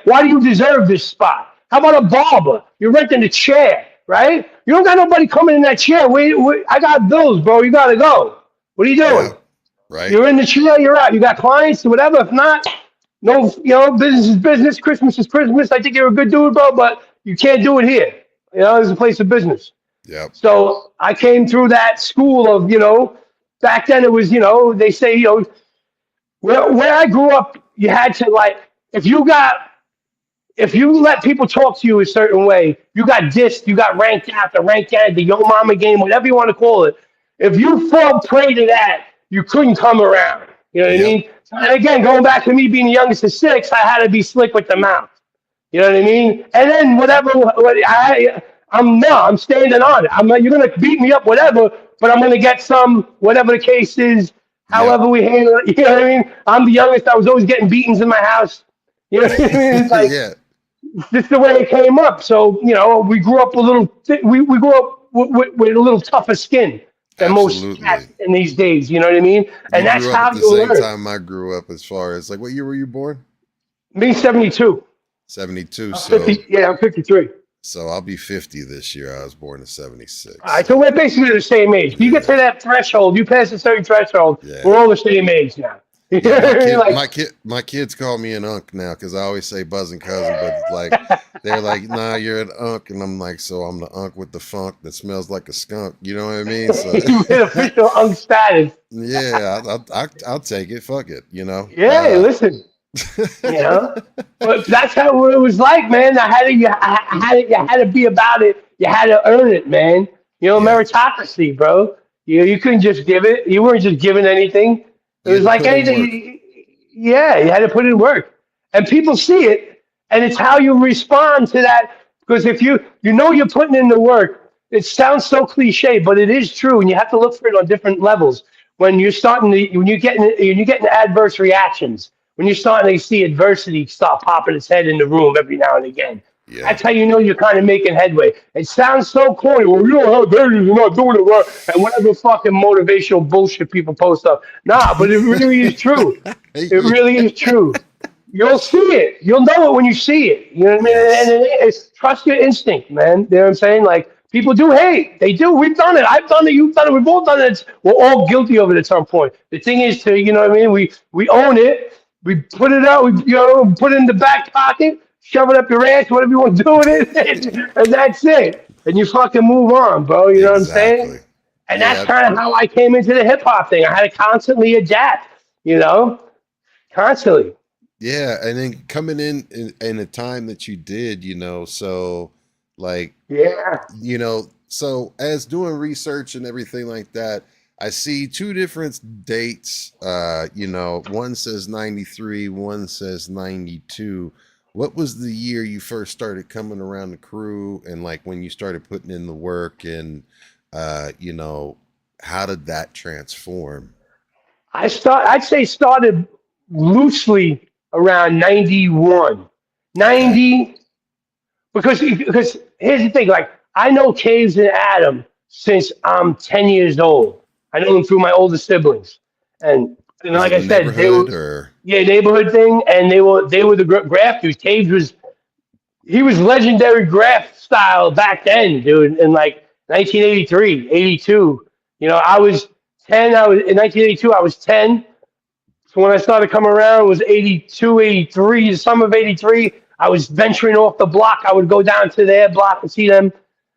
why do you deserve this spot? How about a barber? You're renting a chair, right? You don't got nobody coming in that chair. Wait, I got bills, bro. You got to go. What are you doing? Yeah. Right. You're in the chair, you're out. You got clients or whatever. If not, no, business is business. Christmas is Christmas. I think you're a good dude, bro, but you can't do it here. There's a place of business. Yep. So I came through that school of, back then it was, they say, where I grew up, you had to if you let people talk to you a certain way, you got dissed, you got ranked out, the Yo Mama game, whatever you want to call it. If you fall prey to that, you couldn't come around. You know what I mean? And again, going back to me being the youngest of 6, I had to be slick with the mouth. You know what I mean? And then I'm standing on it. You're gonna beat me up, whatever, but I'm gonna get some, whatever the case is, however we handle it. You know what I mean? I'm the youngest. I was always getting beatings in my house. You know what I mean? It's just the way it came up. So we grew up we grew up with a little tougher skin than most cats in these days. You know what I mean? And that's how you learn. At the same time I grew up, as far as what year were you born? Me, 72. 72. I'm 53. So I'll be 50 this year. I was born in 76. All right, so we're basically the same age. You get to that threshold, you pass a certain threshold, we're all the same age now. My kids call me an unk now because I always say buzzing cousin, but they're like, nah, you're an unk, and I'm like, so I'm the unk with the funk that smells like a skunk. You know what I mean? So you get official unk status. Yeah, I'll take it. Fuck it. Yeah, listen. But that's how it was like, man. You had to be about it. You had to earn it, man. Meritocracy, bro. You couldn't just give it. You weren't just giving anything. It was like anything. You had to put in work, and people see it, and it's how you respond to that. Because if you're putting in the work, it sounds so cliche, but it is true, and you have to look for it on different levels. When you're getting adverse reactions. When you're starting to see adversity start popping its head in the room every now and again. Yeah. That's how you know you're kind of making headway. It sounds so corny. Well, you don't have babies, you're not doing it right. And whatever fucking motivational bullshit people post up. Nah, but it really is true. It really is true. You'll see it. You'll know it when you see it. You know what I mean? And it's trust your instinct, man. You know what I'm saying? People do hate. They do. We've done it. I've done it. You've done it. We've all done it. We're all guilty of it at some point. The thing is to, you know what I mean? We own it. We put it out, we put it in the back pocket, shove it up your ass, whatever you want to do with it, and that's it. And you fucking move on, bro. You know what I'm saying? Exactly. And that's Yeah. kind of how I came into the hip hop thing. I had to constantly adapt, you know, constantly. Yeah, and then coming in a time that you did, so like, Yeah. so as doing research and everything like that, I see two different dates. One says 93, one says 92. What was the year you first started coming around the crew, and like when you started putting in the work, and how did that transform? I'd say started loosely around 91. Okay. 90, because here's the thing, like I know Caves and Adam since I'm 10 years old. I know them through my older siblings. And Was like it I the said, they were neighborhood or? yeah, neighborhood thing, and they were the grafters. Caves was he was legendary graft style back then, dude, in like 1983, 82. I was 10. I was in 1982. I was 10. So when I started coming around, it was 82, 83, the summer of 83. I was venturing off the block. I would go down to their block and see them.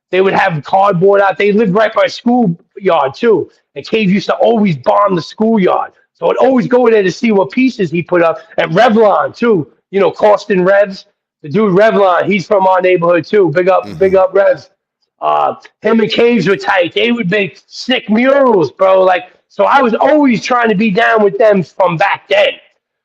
They would have cardboard out. They lived right by a schoolyard too. And Cave used to always bomb the schoolyard. So I'd always go there to see what pieces he put up. And Revlon too. Costin Revs. The dude Revlon, he's from our neighborhood too. Big up Revs. Him and Caves were tight. They would make sick murals, bro. Like, so I was always trying to be down with them from back then.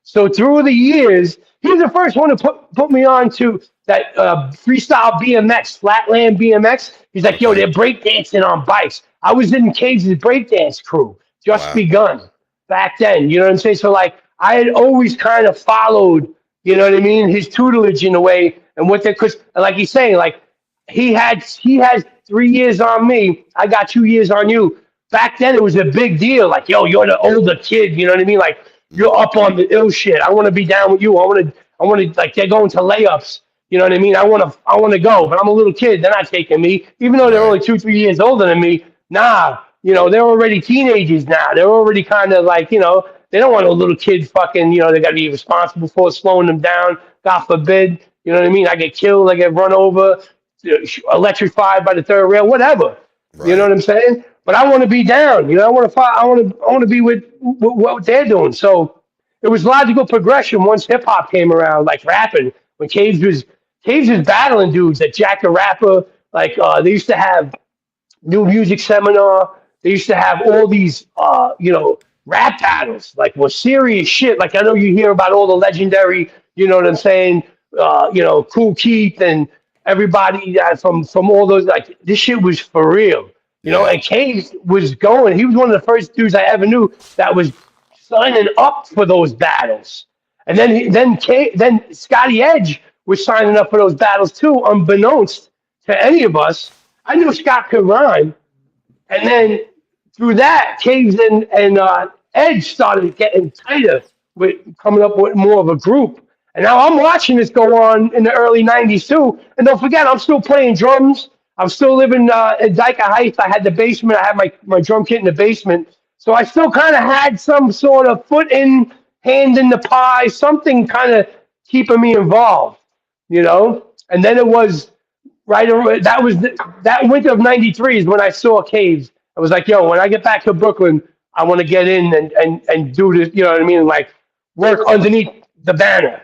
So through the years, he was the first one to put me on to that freestyle BMX, flatland BMX. He's like, yo, Okay. they're breakdancing on bikes. I was in Caves' breakdance crew, just Wow. begun back then. You know what I'm saying? So like, I had always kind of followed, you know what I mean, his tutelage in a way, and what they, because like he's saying, like he has 3 years on me, I got 2 years on you. Back then, it was a big deal. Like, yo, you're the older kid. You know what I mean? Like, you're up on the ill shit. I want to be down with you. I want to. Like, they're going to layups. You know what I mean? I want to go, but I'm a little kid. They're not taking me, even though they're Right. only 2, 3 years older than me. Nah, they're already teenagers now. They're already kind of like, they don't want a little kid fucking. They got to be responsible for slowing them down. God forbid. You know what I mean? I get killed. I get run over, electrified by the third rail, whatever. You know Right. what I'm saying? But I want to be down. I want to fight. I want to be with what they're doing. So it was logical progression once hip hop came around, like rapping. When Caves was battling dudes at Jack the Rapper. Like they used to have New Music Seminar. They used to have all these rap battles, like was serious shit. Like I know you hear about all the legendary, you know what I'm saying? Cool Keith and everybody from all those. Like this shit was for real. Yeah. And Cage was going. He was one of the first dudes I ever knew that was signing up for those battles. And then Scotty Edge was signing up for those battles too, unbeknownst to any of us. I knew Scott could rhyme, and then through that, Caves and Edge started getting tighter with coming up with more of a group. And now I'm watching this go on in the early '90s too. And don't forget, I'm still playing drums. I'm still living in Dyker Heights. I had the basement. I had my drum kit in the basement. So I still kind of had some sort of foot in, hand in the pie, something kind of keeping me involved, And then it was that winter of '93 is when I saw Caves. I was like, yo, when I get back to Brooklyn, I want to get in and do this, you know what I mean? Like work underneath the banner,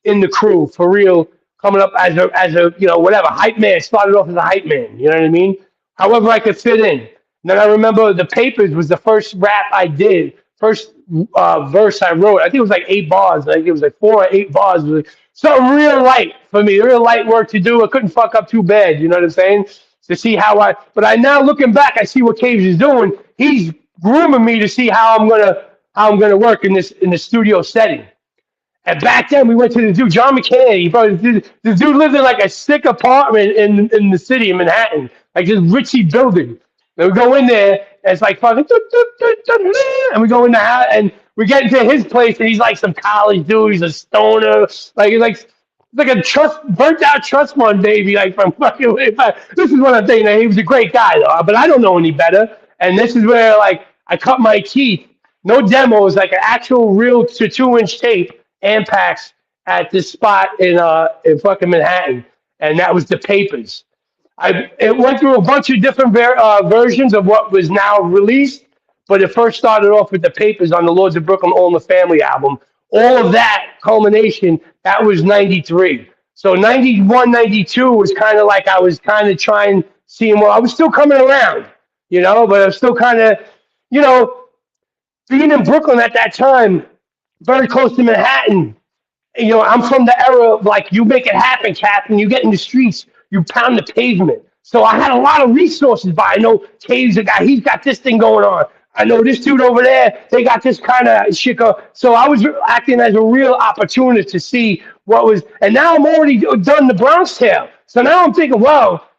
in the crew for real, coming up as a whatever, hype man. Started off as a hype man, you know what I mean? However I could fit in. And then I remember The Papers was the first rap I did, first verse I wrote. I think it was like 8 bars. I think it was like 4 or 8 bars. It was like something real light for me, real light work to do. I couldn't fuck up too bad, you know what I'm saying? To see but I now looking back, I see what Caves is doing. He's grooming me to see how I'm gonna work in the studio setting. And back then, we went to the dude, John McCann. The dude lived in like a sick apartment in the city of Manhattan, like this ritzy building. And we go in there, and it's like fucking, and we go in the house, and we get into his place, and he's like some college dude. He's a stoner, like a burnt out trust fund baby, like from fucking way back. This is what I'm thinking. He was a great guy, though, but I don't know any better. And this is where like I cut my teeth. No demos, like an actual real 2-inch tape, Ampex, at this spot in fucking Manhattan, and that was the Papers. It went through a bunch of different versions of what was now released, but it first started off with the Papers on the Lords of Brooklyn All in the Family album. All of that culmination, that was 93. So 91, 92 was kind of like I was kind of trying, seeing well, I was still coming around, but I was still kind of, you know, being in Brooklyn at that time, very close to Manhattan. I'm from the era of like, you make it happen, Captain. You get in the streets, you pound the pavement. So I had a lot of resources, but I know Cave's a guy, he's got this thing going on. I know this dude over there, they got this kind of shit going. So I was acting as a real opportunist to see what was, and now I'm already done the Bronx Tale. So now I'm thinking, well,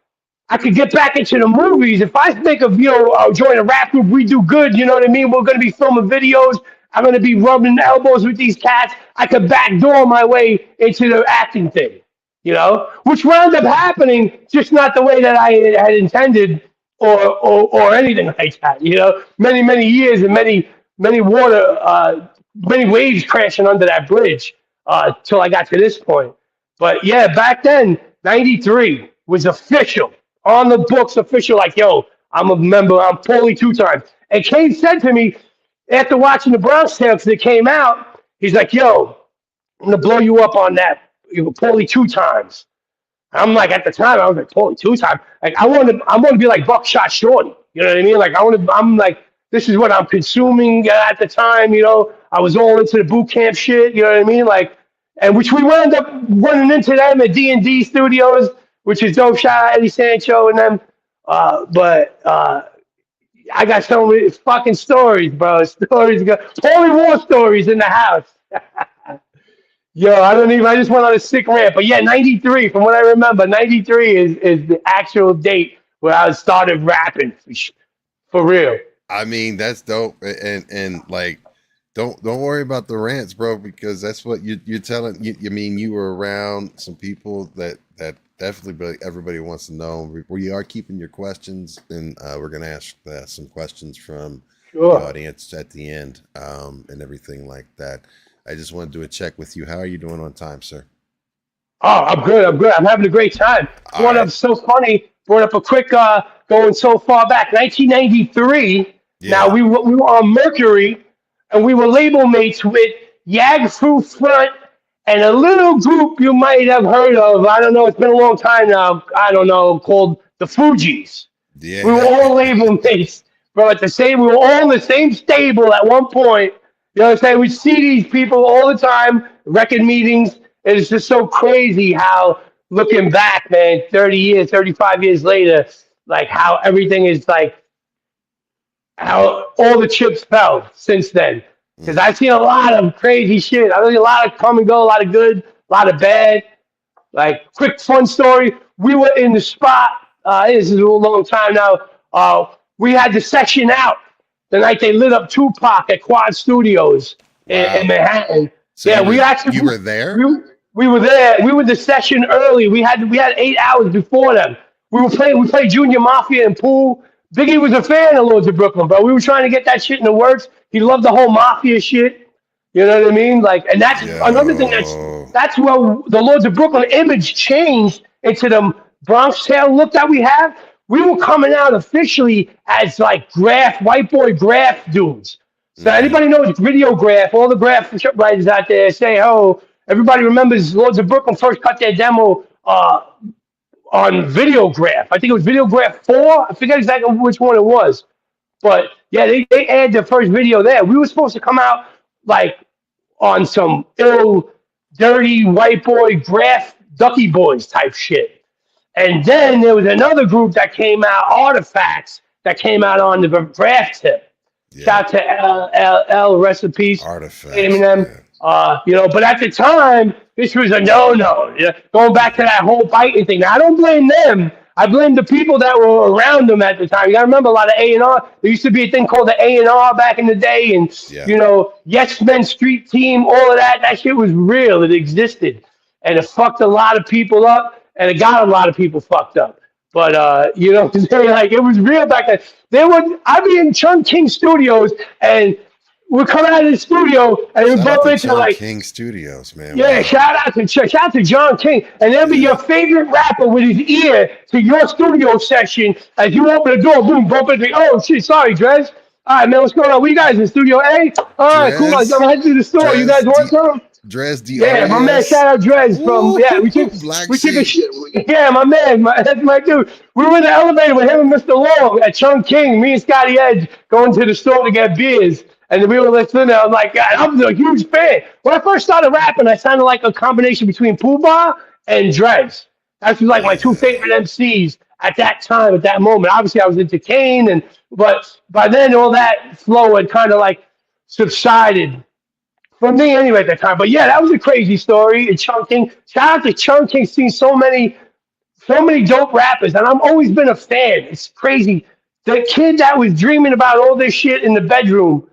I could get back into the movies. If I think of, join a rap group, we do good, you know what I mean? We're going to be filming videos. I'm going to be rubbing elbows with these cats. I could backdoor my way into the acting thing, which wound up happening, just not the way that I had intended or anything like that, Many, many years and many water, many waves crashing under that bridge till I got to this point. But yeah, back then, 93 was official, on the books, official, like, yo, I'm a member, I'm Paulie 2 times. And Kane said to me, after watching the Bronx Tale, because it came out, he's like, yo, I'm going to blow you up on that. You were Paulie 2 times. I'm like, at the time, I was like, Paulie 2 times. Like, I want to be like Buckshot Shorty. You know what I mean? Like, I'm like, this is what I'm consuming at the time, I was all into the boot camp shit, you know what I mean? Like, and which we wound up running into them at D&D Studios, which is dope. Shout out Eddie Sancho and them. But I got so many fucking stories, bro. Stories, Paulie war stories in the house. Yo, I just went on a sick rant. But yeah, 93, from what I remember, 93 is the actual date where I started rapping for real. I mean, that's dope. And like, don't worry about the rants, bro, because that's what you're telling. You mean, you were around some people that definitely everybody wants to know. We are keeping your questions, and we're going to ask some questions from the audience at the end and everything like that. I just want to do a check with you. How are you doing on time, sir? Oh, I'm good. I'm having a great time. Brought up so funny. Brought up a quick going so far back, 1993. Yeah. Now we were on Mercury, and we were label mates with Yag Fu Front and a little group you might have heard of. I don't know. It's been a long time now. I don't know, called the Fugees. Yeah. We were all label mates, bro. We were all in the same stable at one point. You know what I'm saying? We see these people all the time, record meetings. And it's just so crazy how, looking back, man, 30 years, 35 years later, like how everything is like, how all the chips fell since then. Because I've seen a lot of crazy shit. I've seen a lot of come and go, a lot of good, a lot of bad. Like, quick fun story. We were in the spot. This is a long time now. We had the section out the night they lit up Tupac at Quad Studios in Manhattan. So yeah, you were there? We were there. We were the session early. We had 8 hours before them. We played Junior Mafia and Pool. Biggie was a fan of Lords of Brooklyn, bro. We were trying to get that shit in the works. He loved the whole Mafia shit. You know what I mean? Like, and that's another thing that's where the Lords of Brooklyn image changed into the Bronx Tale look that we have. We were coming out officially as like white boy graph dudes. So anybody knows Videograph, all the graph writers out there say, oh, everybody remembers Lords of Brooklyn first cut their demo on Videograph. I think it was Videograph 4. I forget exactly which one it was. But yeah, they aired the first video there. We were supposed to come out like on some ill, dirty white boy graph Ducky Boys type shit. And then there was another group that came out, Artifacts, that came out on the graph tip. Yeah. Shout out to L recipes. Artifacts. But at the time, this was a no-no. Going back to that whole biting thing. Now, I don't blame them. I blame the people that were around them at the time. You got to remember a lot of A&R. There used to be a thing called the A&R back in the day. And, Yes Men Street Team, all of that. That shit was real. It existed. And it fucked a lot of people up. And it got a lot of people fucked up. But, like, it was real back then. I'd be in Chun King Studios, and we come out of the studio and we Shout out bump to into John like, King Studios, man. yeah, Wow. shout out to John King, and there'll be your favorite rapper with his ear to your studio session as you open the door, boom, bump into, oh shit, sorry, Drez. All right, man, what's going on? We guys in Studio A? All right, cool. I'm Drez, heading to the store. You guys Drez, want some? Drez, Yeah, my man, DRES. shout out Drez from, yeah, Ooh, Black we took a Sheep. shit. Yeah, my man, that's my dude. We were in the elevator with him and Mr. Long at Chung King, me and Scotty Edge going to the store to get beers. And then we were listening, and I'm like, God, I'm a huge fan. When I first started rapping, I sounded like a combination between Pooh Bah and Drez. That's like my two Yeah. favorite MCs at that time, at that moment. Obviously, I was into Kane, but by then all that flow had kind of like subsided for me anyway at that time. But yeah, that was a crazy story. And Chunking, shout out to Chunking, seen so many dope rappers, and I've always been a fan. It's crazy. The kid that was dreaming about all this shit in the bedroom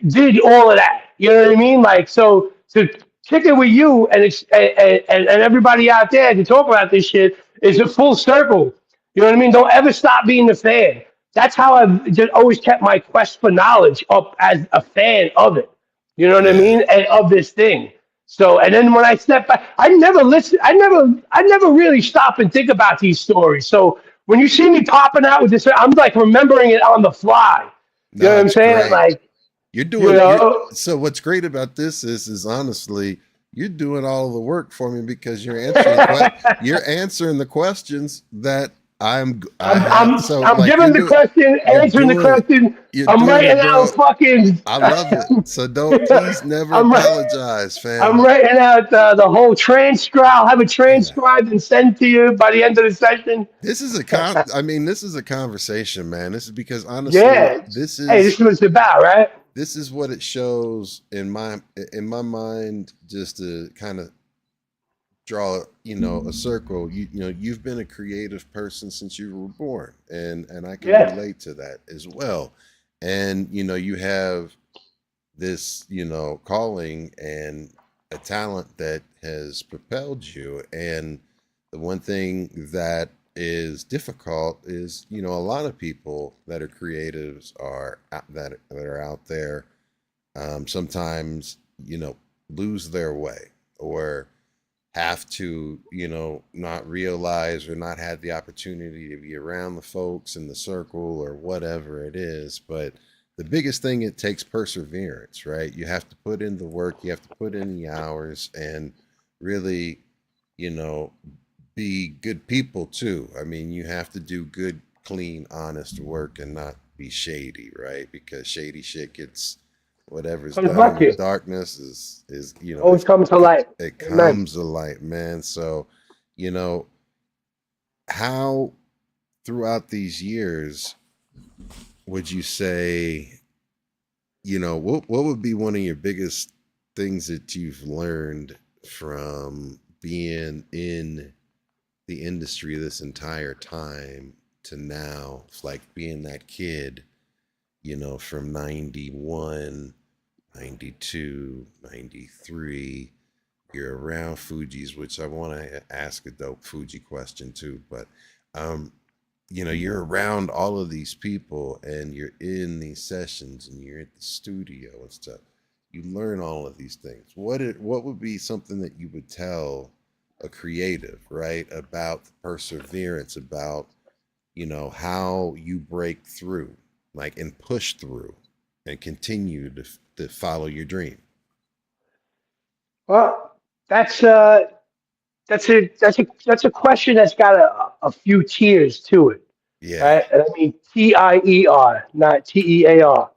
did all of that. You know what I mean? Like, so to kick it with you and it's and everybody out there to talk about this shit is a full circle. You know what I mean? Don't ever stop being a fan. That's how I've just always kept my quest for knowledge up as a fan of it. You know what I Yeah. mean? And of this thing. So, and then when I step back, I never listen. I never really stop and think about these stories. So when you see me popping out with this, I'm like remembering it on the fly. You know No, what I'm it's saying? great. Like, You're you doing you're know, so what's great about this is honestly you're doing all the work for me because you're answering you're answering the questions that I have. So I'm like giving the question, answering the question. you're I'm doing writing it, bro. out fucking. I love it. So don't please never I'm right. apologize, I'm fam. writing out the whole transcript. I'll have it Yeah. transcribed and sent to you by the end of the session. This is this is a conversation, man. This is because honestly, Yeah. Hey, this is what it's about, right? this is what it shows in my mind, just to kind of draw a circle. You've been a creative person since you were born, and I can Yeah. relate to that as well. And you have this calling and a talent that has propelled you. And the one thing that is difficult is a lot of people that are creatives that are out there sometimes lose their way, or have to not realize or not have the opportunity to be around the folks in the circle or whatever it is. But the biggest thing, it takes perseverance, right? You have to put in the work, you have to put in the hours, and really be good people too. I mean, you have to do good, clean, honest work and not be shady, right? Because shady shit gets, whatever's Comes done back in to the you. darkness is Always comes to light. it Amen. comes to light, man. So how throughout these years would you say, what would be one of your biggest things that you've learned from being in the industry this entire time to now? It's like being that kid, from 91, 92, 93. You're around Fuji's, which I want to ask a dope Fuji question too, but you're around all of these people and you're in these sessions and you're at the studio and stuff. You learn all of these things. What would be something that you would tell a creative, right, about the perseverance, about how you break through, like, and push through and continue to follow your dream? Well, that's a question that's got a few tiers to it, Yeah. right? And I mean TIER, not TEAR,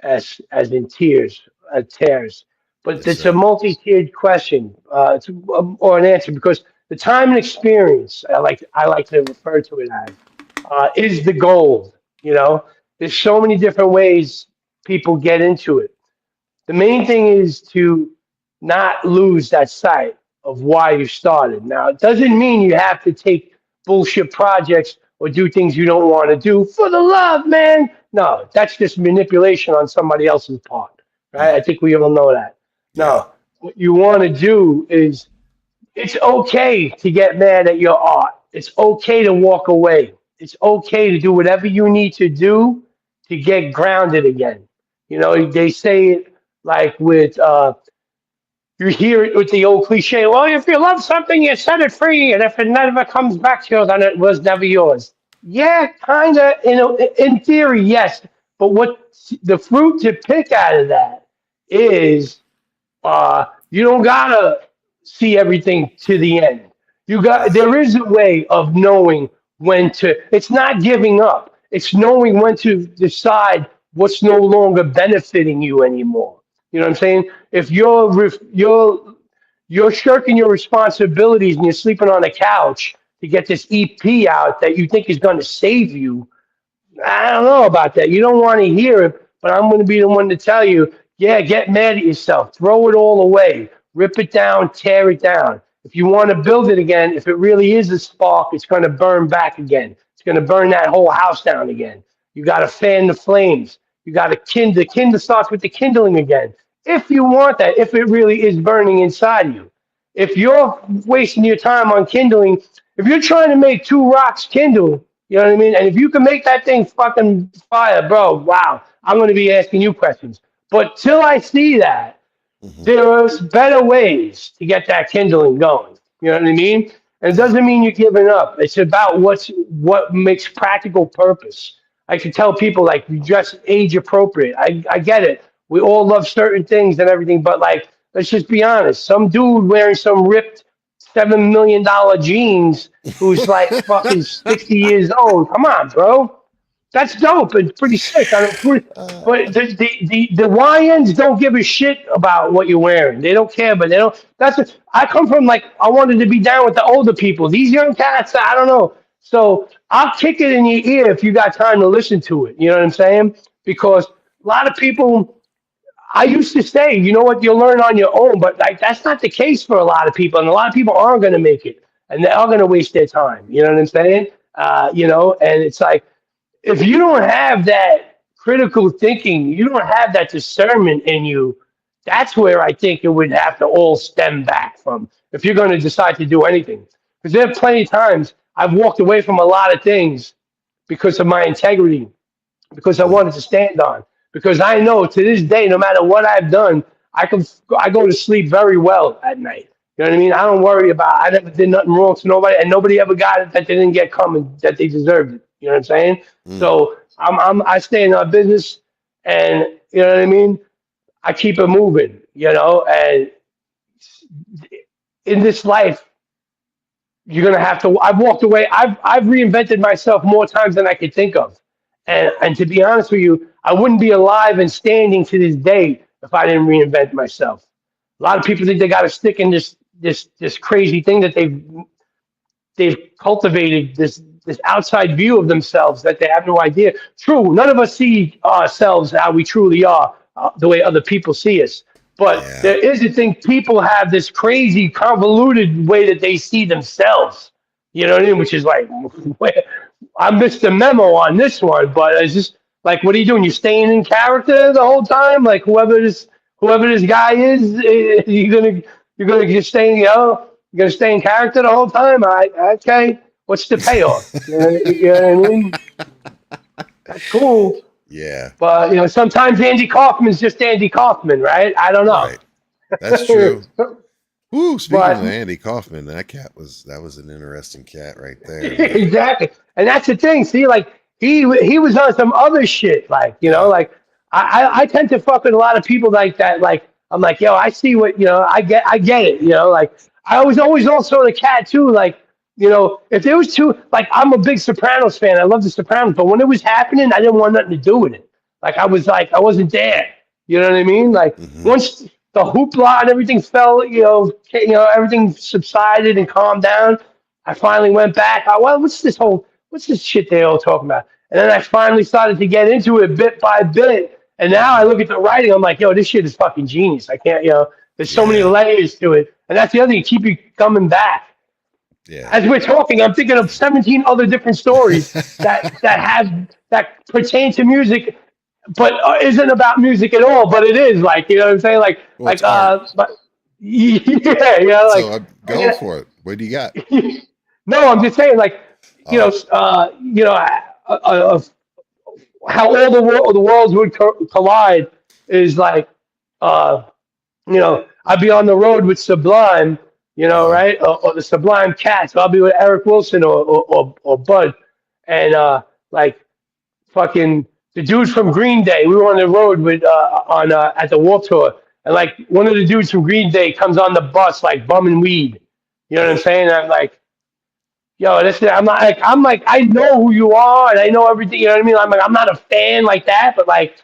as in tears, tears. But Yes, it's a sir. multi-tiered question, or an answer, because the time and experience, I like to refer to it as, is the gold. There's so many different ways people get into it. The main thing is to not lose that sight of why you started. Now, it doesn't mean you have to take bullshit projects or do things you don't want to do for the love, man. No, that's just manipulation on somebody else's part, right? I Mm, think we all know that. yeah. No, what you want to do is, it's okay to get mad at your art. It's okay to walk away. It's okay to do whatever you need to do to get grounded again. You know, they say it like with you hear it with the old cliche. Well, if you love something, you set it free, and if it never comes back to you, then it was never yours. Yeah, kind of. You know, in theory, yes. But what the fruit to pick out of that is you don't gotta see everything to the end. You got there is a way of knowing when to. It's not giving up. It's knowing when to decide what's no longer benefiting you anymore. You know what I'm saying? If you're shirking your responsibilities and you're sleeping on a couch to get this EP out that you think is going to save you, I don't know about that. You don't want to hear it, but I'm going to be the one to tell you, yeah, get mad at yourself. Throw it all away. Rip it down, tear it down. If you want to build it again, if it really is a spark, it's going to burn back again. It's going to burn that whole house down again. You got to fan the flames. You got to kindle. The kindle starts with the kindling again. If you want that, if it really is burning inside you. If you're wasting your time on kindling, if you're trying to make two rocks kindle, you know what I mean? And if you can make that thing fucking fire, bro, wow, I'm going to be asking you questions. But till I see that, there's better ways to get that kindling going. You know what I mean? And it doesn't mean you're giving up. It's about what makes practical purpose. I can tell people, like, you just age appropriate. I get it. We all love certain things and everything, but, like, let's just be honest. Some dude wearing some ripped $7 million jeans who's like fucking 60 years old. Come on, bro. That's dope and pretty sick. But the YNs don't give a shit about what you're wearing. They don't care, but they don't. I come from, like, I wanted to be down with the older people. These young cats, I don't know. So I'll kick it in your ear if you got time to listen to it. You know what I'm saying? Because a lot of people. I used to say, you know what, you'll learn on your own, but, like, that's not the case for a lot of people, and a lot of people aren't going to make it, and they are going to waste their time. You know what I'm saying? You know, and it's like, if you don't have that critical thinking, you don't have that discernment in you, that's where I think it would have to all stem back from if you're going to decide to do anything. Because there are plenty of times I've walked away from a lot of things because of my integrity, because I wanted to stand on. Because I know to this day, no matter what I've done, I go to sleep very well at night. You know what I mean? I don't worry about. I never did nothing wrong to nobody, and nobody ever got it that they didn't get coming, that they deserved it. You know what I'm saying? So I stay in our business, and you know what I mean. I keep it moving. You know, and in this life, you're gonna have to. I've walked away. I've reinvented myself more times than I could think of. And to be honest with you, I wouldn't be alive and standing to this day if I didn't reinvent myself. A lot of people think they got to stick in this crazy thing that they've cultivated, this outside view of themselves that they have no idea. True, none of us see ourselves how we truly are, the way other people see us. But there is a thing, people have this crazy, convoluted way that they see themselves. You know what I mean? Which is like, I missed the memo on this one, but it's just like, what are you doing? You staying in character the whole time? Like whoever this guy is, you're gonna just stay, you know, you're gonna stay in character the whole time. Okay. What's the payoff? You know what I mean? That's cool. Yeah. But you know, sometimes Andy Kaufman's just Andy Kaufman, right? I don't know. Right. That's true. Ooh, speaking of Andy Kaufman, that was an interesting cat right there. Exactly. And that's the thing. See, like he was on some other shit. Like, you know, like I tend to fuck with a lot of people like that. Like, I'm like, yo, I see what, you know, I get it. You know, like I was always also the cat too. Like, you know, if there was like, I'm a big Sopranos fan. I love the Sopranos, but when it was happening, I didn't want nothing to do with it. Like, I wasn't there. You know what I mean? Like once the hoopla and everything fell, you know, everything subsided and calmed down, I finally went back. Well, what's this shit they all talking about? And then I finally started to get into it bit by bit. And now I look at the writing, I'm like, yo, this shit is fucking genius. I can't, you know, there's so many layers to it. And that's the other thing, keep you coming back. Yeah. As we're talking, I'm thinking of 17 other different stories that pertain to music, but isn't about music at all. But it is, like, you know what I'm saying? Like, well, but yeah, you know, like, so go for it. What do you got? No, I'm just saying, like, you know, how all the worlds would collide is like, I'd be on the road with Sublime, right? Or the Sublime Cats. I'll be with Eric Wilson or Bud. And like fucking the dudes from Green Day, we were on the road with at the Warped Tour. And like one of the dudes from Green Day comes on the bus like bumming weed. You know what I'm saying? I'm like, yo, I'm like, I know who you are and I know everything. You know what I mean? I'm like, I'm not a fan like that, but like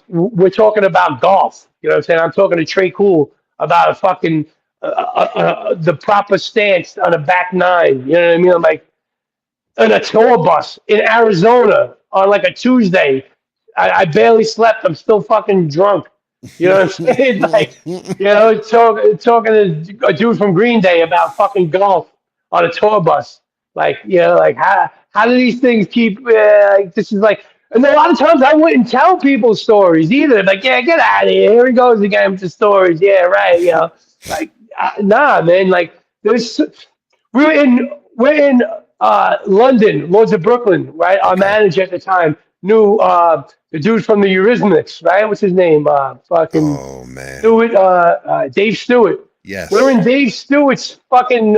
we're talking about golf. You know what I'm saying? I'm talking to Trey Cool about a fucking the proper stance on a back nine. You know what I mean? I'm like, on a tour bus in Arizona on like a Tuesday. I barely slept. I'm still fucking drunk. You know what I'm saying? Like, talking to a dude from Green Day about fucking golf on a tour bus. Like, like how do these things keep? Like, this is like, and a lot of times I wouldn't tell people stories either. Like, yeah, get out of here. Here he goes again with the stories. Yeah, right. Like, nah, man. Like, we're in London, Lordz of Brooklyn, right? Our manager at the time knew the dude from the Eurythmics, right? What's his name? Oh man, Stewart, Dave Stewart. Yes, we're in Dave Stewart's fucking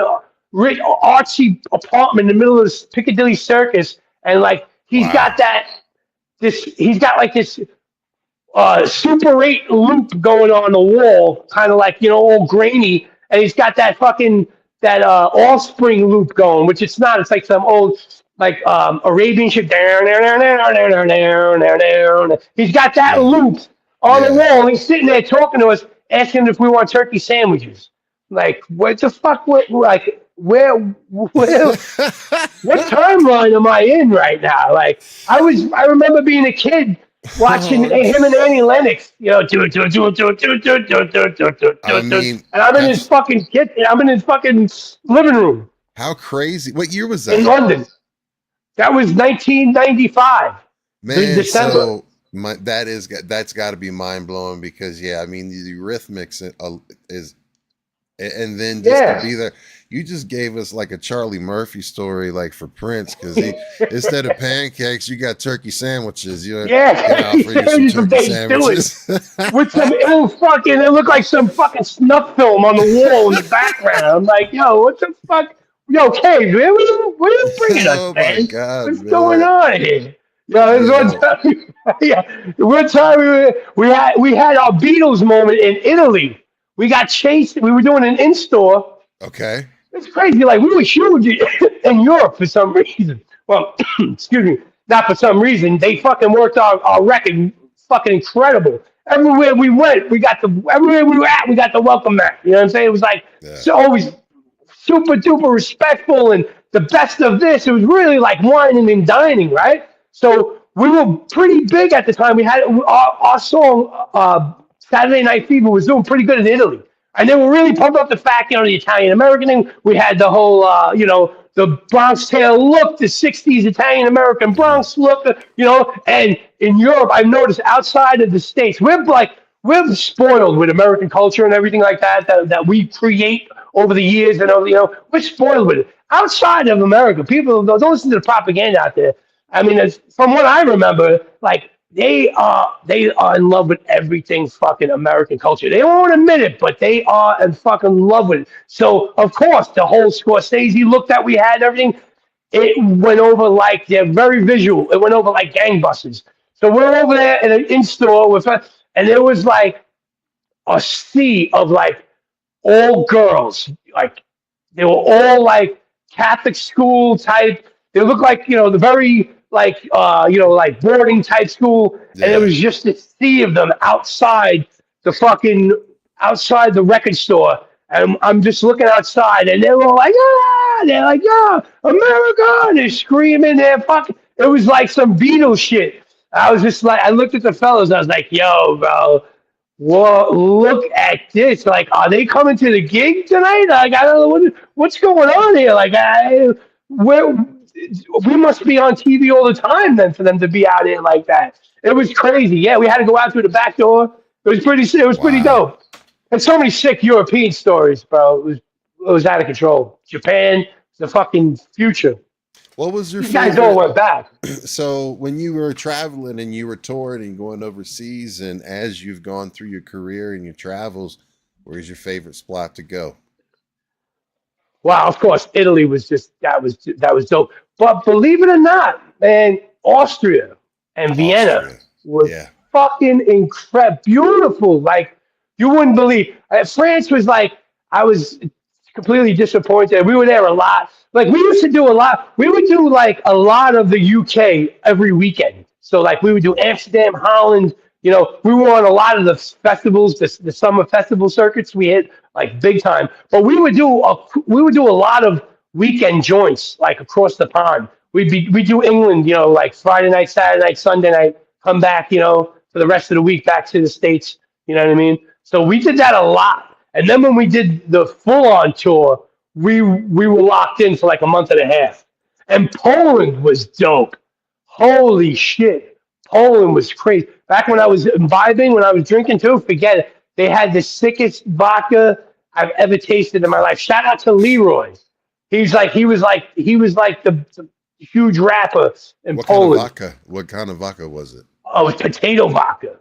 rich, artsy apartment in the middle of this Piccadilly Circus, and like he's got this Super 8 loop going on the wall, kind of like all grainy, and he's got that fucking Offspring loop going, which it's not. It's like some old like Arabian shit. He's got that loop on the wall, and he's sitting there talking to us, asking if we want turkey sandwiches. Like, what the fuck? Where what timeline am I in right now? Like, I remember being a kid watching him and Annie Lennox, do it. I mean, and I'm in his fucking kitchen. I'm in his fucking living room. How crazy! What year was that? In London. That was 1995. Man, December. so that's got to be mind blowing because I mean the Eurythmics is, and then just to be there. You just gave us like a Charlie Murphy story, like for Prince, because instead of pancakes, you got turkey sandwiches. Offer you some turkey sandwiches with some ill fucking. It looked like some fucking snuff film on the wall in the background. I'm like, yo, what the fuck? Yo, Cave, man, what are you bringing us, man? My God, what's going on here? Yo, one time we had our Beatles moment in Italy. We got chased. We were doing an in-store. Okay. It's crazy. Like, we were huge in Europe for some reason. Well, excuse me. Not for some reason. They fucking worked our record fucking incredible. Everywhere we went, everywhere we were at, we got the welcome mat. You know what I'm saying? It was like always super duper respectful and the best of this. It was really like whining and dining, right? So we were pretty big at the time. We had our song, Saturday Night Fever, was doing pretty good in Italy. And they were really pumped up the fact, the Italian American thing. We had the whole, the Bronx Tale look, the 60s Italian American Bronx look, and in Europe, I've noticed outside of the States, we're spoiled with American culture and everything like that we create over the years. And, we're spoiled with it. Outside of America, people don't listen to the propaganda out there. I mean, from what I remember, like, they are in love with everything fucking American culture. They don't want to admit it, but they are in fucking love with it. So, of course, the whole Scorsese look that we had and everything, it went over like, they're very visual. It went over like gangbusters. So we're over there in an in-store and there was like a sea of like all girls. Like, they were all like Catholic school type. They look like, the very... like boarding type school, and it was just a sea of them outside the record store, and I'm just looking outside, and they were like, America, and they're screaming, it was like some Beatles shit. I was just like, I looked at the fellas, I was like, yo, bro, whoa, look at this, like, are they coming to the gig tonight? Like, I don't know what's going on here, like, we must be on TV all the time then for them to be out here like that. It was crazy. Yeah, we had to go out through the back door. It was pretty dope. And so many sick European stories, bro. It was out of control. Japan, the fucking future. What was your These guys all favorite? went back. So when you were traveling and you were touring and going overseas, and as you've gone through your career and your travels, where's your favorite spot to go? Wow, of course, Italy was just that was dope. But believe it or not, man, Austria and Vienna Austria. was Yeah. fucking incredible, beautiful. Like you wouldn't believe. France was like I was completely disappointed. We were there a lot. Like we used to do a lot. We would do like a lot of the UK every weekend. So like we would do Amsterdam, Holland. You know, we were on a lot of the festivals, the summer festival circuits. We hit like big time. But we would do a lot of weekend joints like across the pond. We do England. You know, like Friday night, Saturday night, Sunday night. Come back. You know, for the rest of the week back to the States. You know what I mean? So we did that a lot. And then when we did the full on tour, we were locked in for like a month and a half. And Poland was dope. Holy shit. Poland was crazy. Back when I was imbibing, when I was drinking too, forget it. They had the sickest vodka I've ever tasted in my life. Shout out to Leroy. He was like the huge rapper in What kind of Poland. vodka? What kind of vodka was it? Oh, it was potato vodka.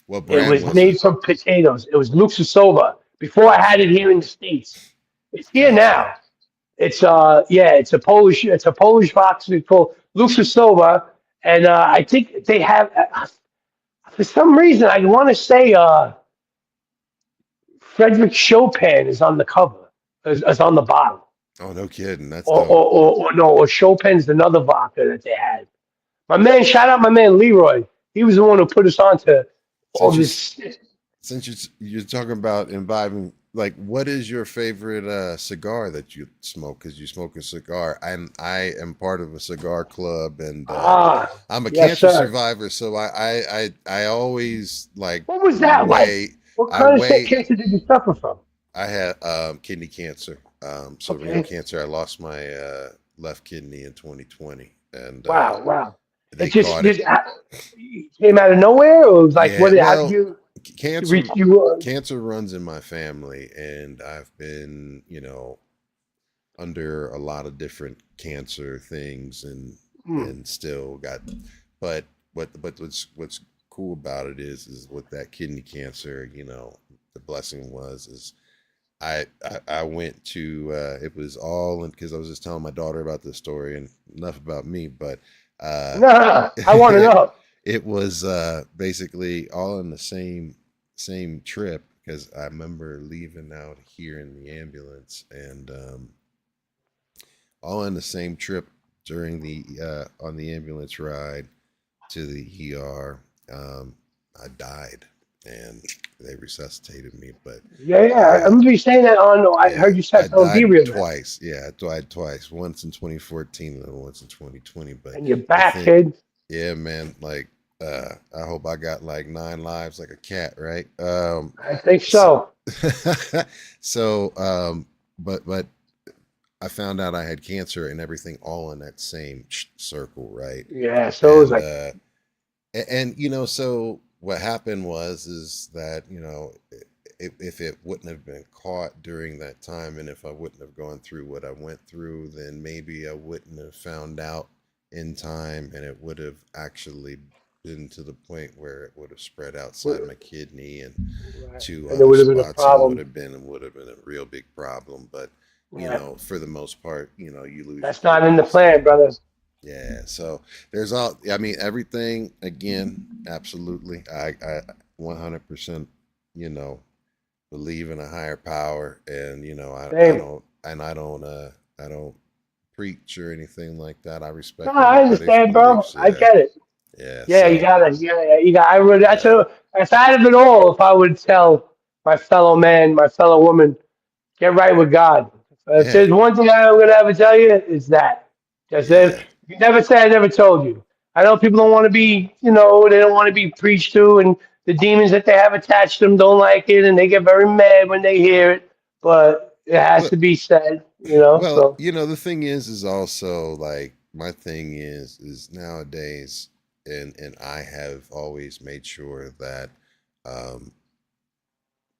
What It brand was was it? made from potatoes. It was Luxusova. Before I had it here in the States. It's here Gotcha. now. It's a Polish box. It's called Luxusova, and I think they have for some reason I want to say Frederick Chopin is on the cover, is on the bottle, Oh, no kidding. That's or dope. or, or no, or Chopin's another vodka that they had. Shout out my man Leroy. He was the one who put us on to all Since you this. you're talking about imbibing, like, what is your favorite cigar that you smoke? Because you smoke a cigar, and I am part of a cigar club, and Ah, I'm a yes, cancer sir. survivor, so I always like What was that like? weigh. What I kind of weigh. cancer did you suffer from? I had kidney cancer, so renal Okay. cancer. I lost my left kidney in 2020, and Wow, wow. they It just caught it. just came out of nowhere, or it was like, Yeah, what? How did well, you reach cancer you? cancer runs in my family, and I've been, under a lot of different cancer things, and Hmm, still got. But what's cool about it is with that kidney cancer, the blessing was is I went to it was all in because I was just telling my daughter about this story, and enough about me, but uh nah, I want to know. it was basically all in the same trip, because I remember leaving out here in the ambulance, and all in the same trip during the on the ambulance ride to the ER. I died, and they resuscitated me, but Yeah, yeah. I I remember you saying that on. I yeah, heard you I said on died Deria, man. twice. Yeah, I died twice. Once in 2014 and then once in 2020. But And you're the back, thing, kid. yeah, man, like I hope I got like 9 lives like a cat, right? I think So, so. so but I found out I had cancer and everything all in that same circle, right? Yeah. So it was And like, so what happened was is that, if it wouldn't have been caught during that time, and if I wouldn't have gone through what I went through, then maybe I wouldn't have found out in time, and it would have actually been to the point where it would have spread outside my kidney and right. to And it other would have been a spots, and problem. would have been a real big problem. But Right. for the most part, you lose your That's not in the kidneys. plan, brother. Yeah, so there's all. I mean, everything again. Absolutely, I 100%. You know, believe in a higher power, and I Same. don't, I don't preach or anything like that. I No, respect I everybody's understand, bro. beliefs. I Yeah, get it. yeah. Yeah, you So gotta, you got. I would. That's yeah, a. If out of it all, if I would tell my fellow man, my fellow woman, get right with God. If yeah, there's one thing I'm gonna ever tell you, it's that. Just yeah. you never say I never told you. I know people don't want to be, they don't want to be preached to, and the demons that they have attached to them don't like it, and they get very mad when they hear it. But it has Well, to be said. well, So the thing is also like my thing is nowadays, and I have always made sure that um,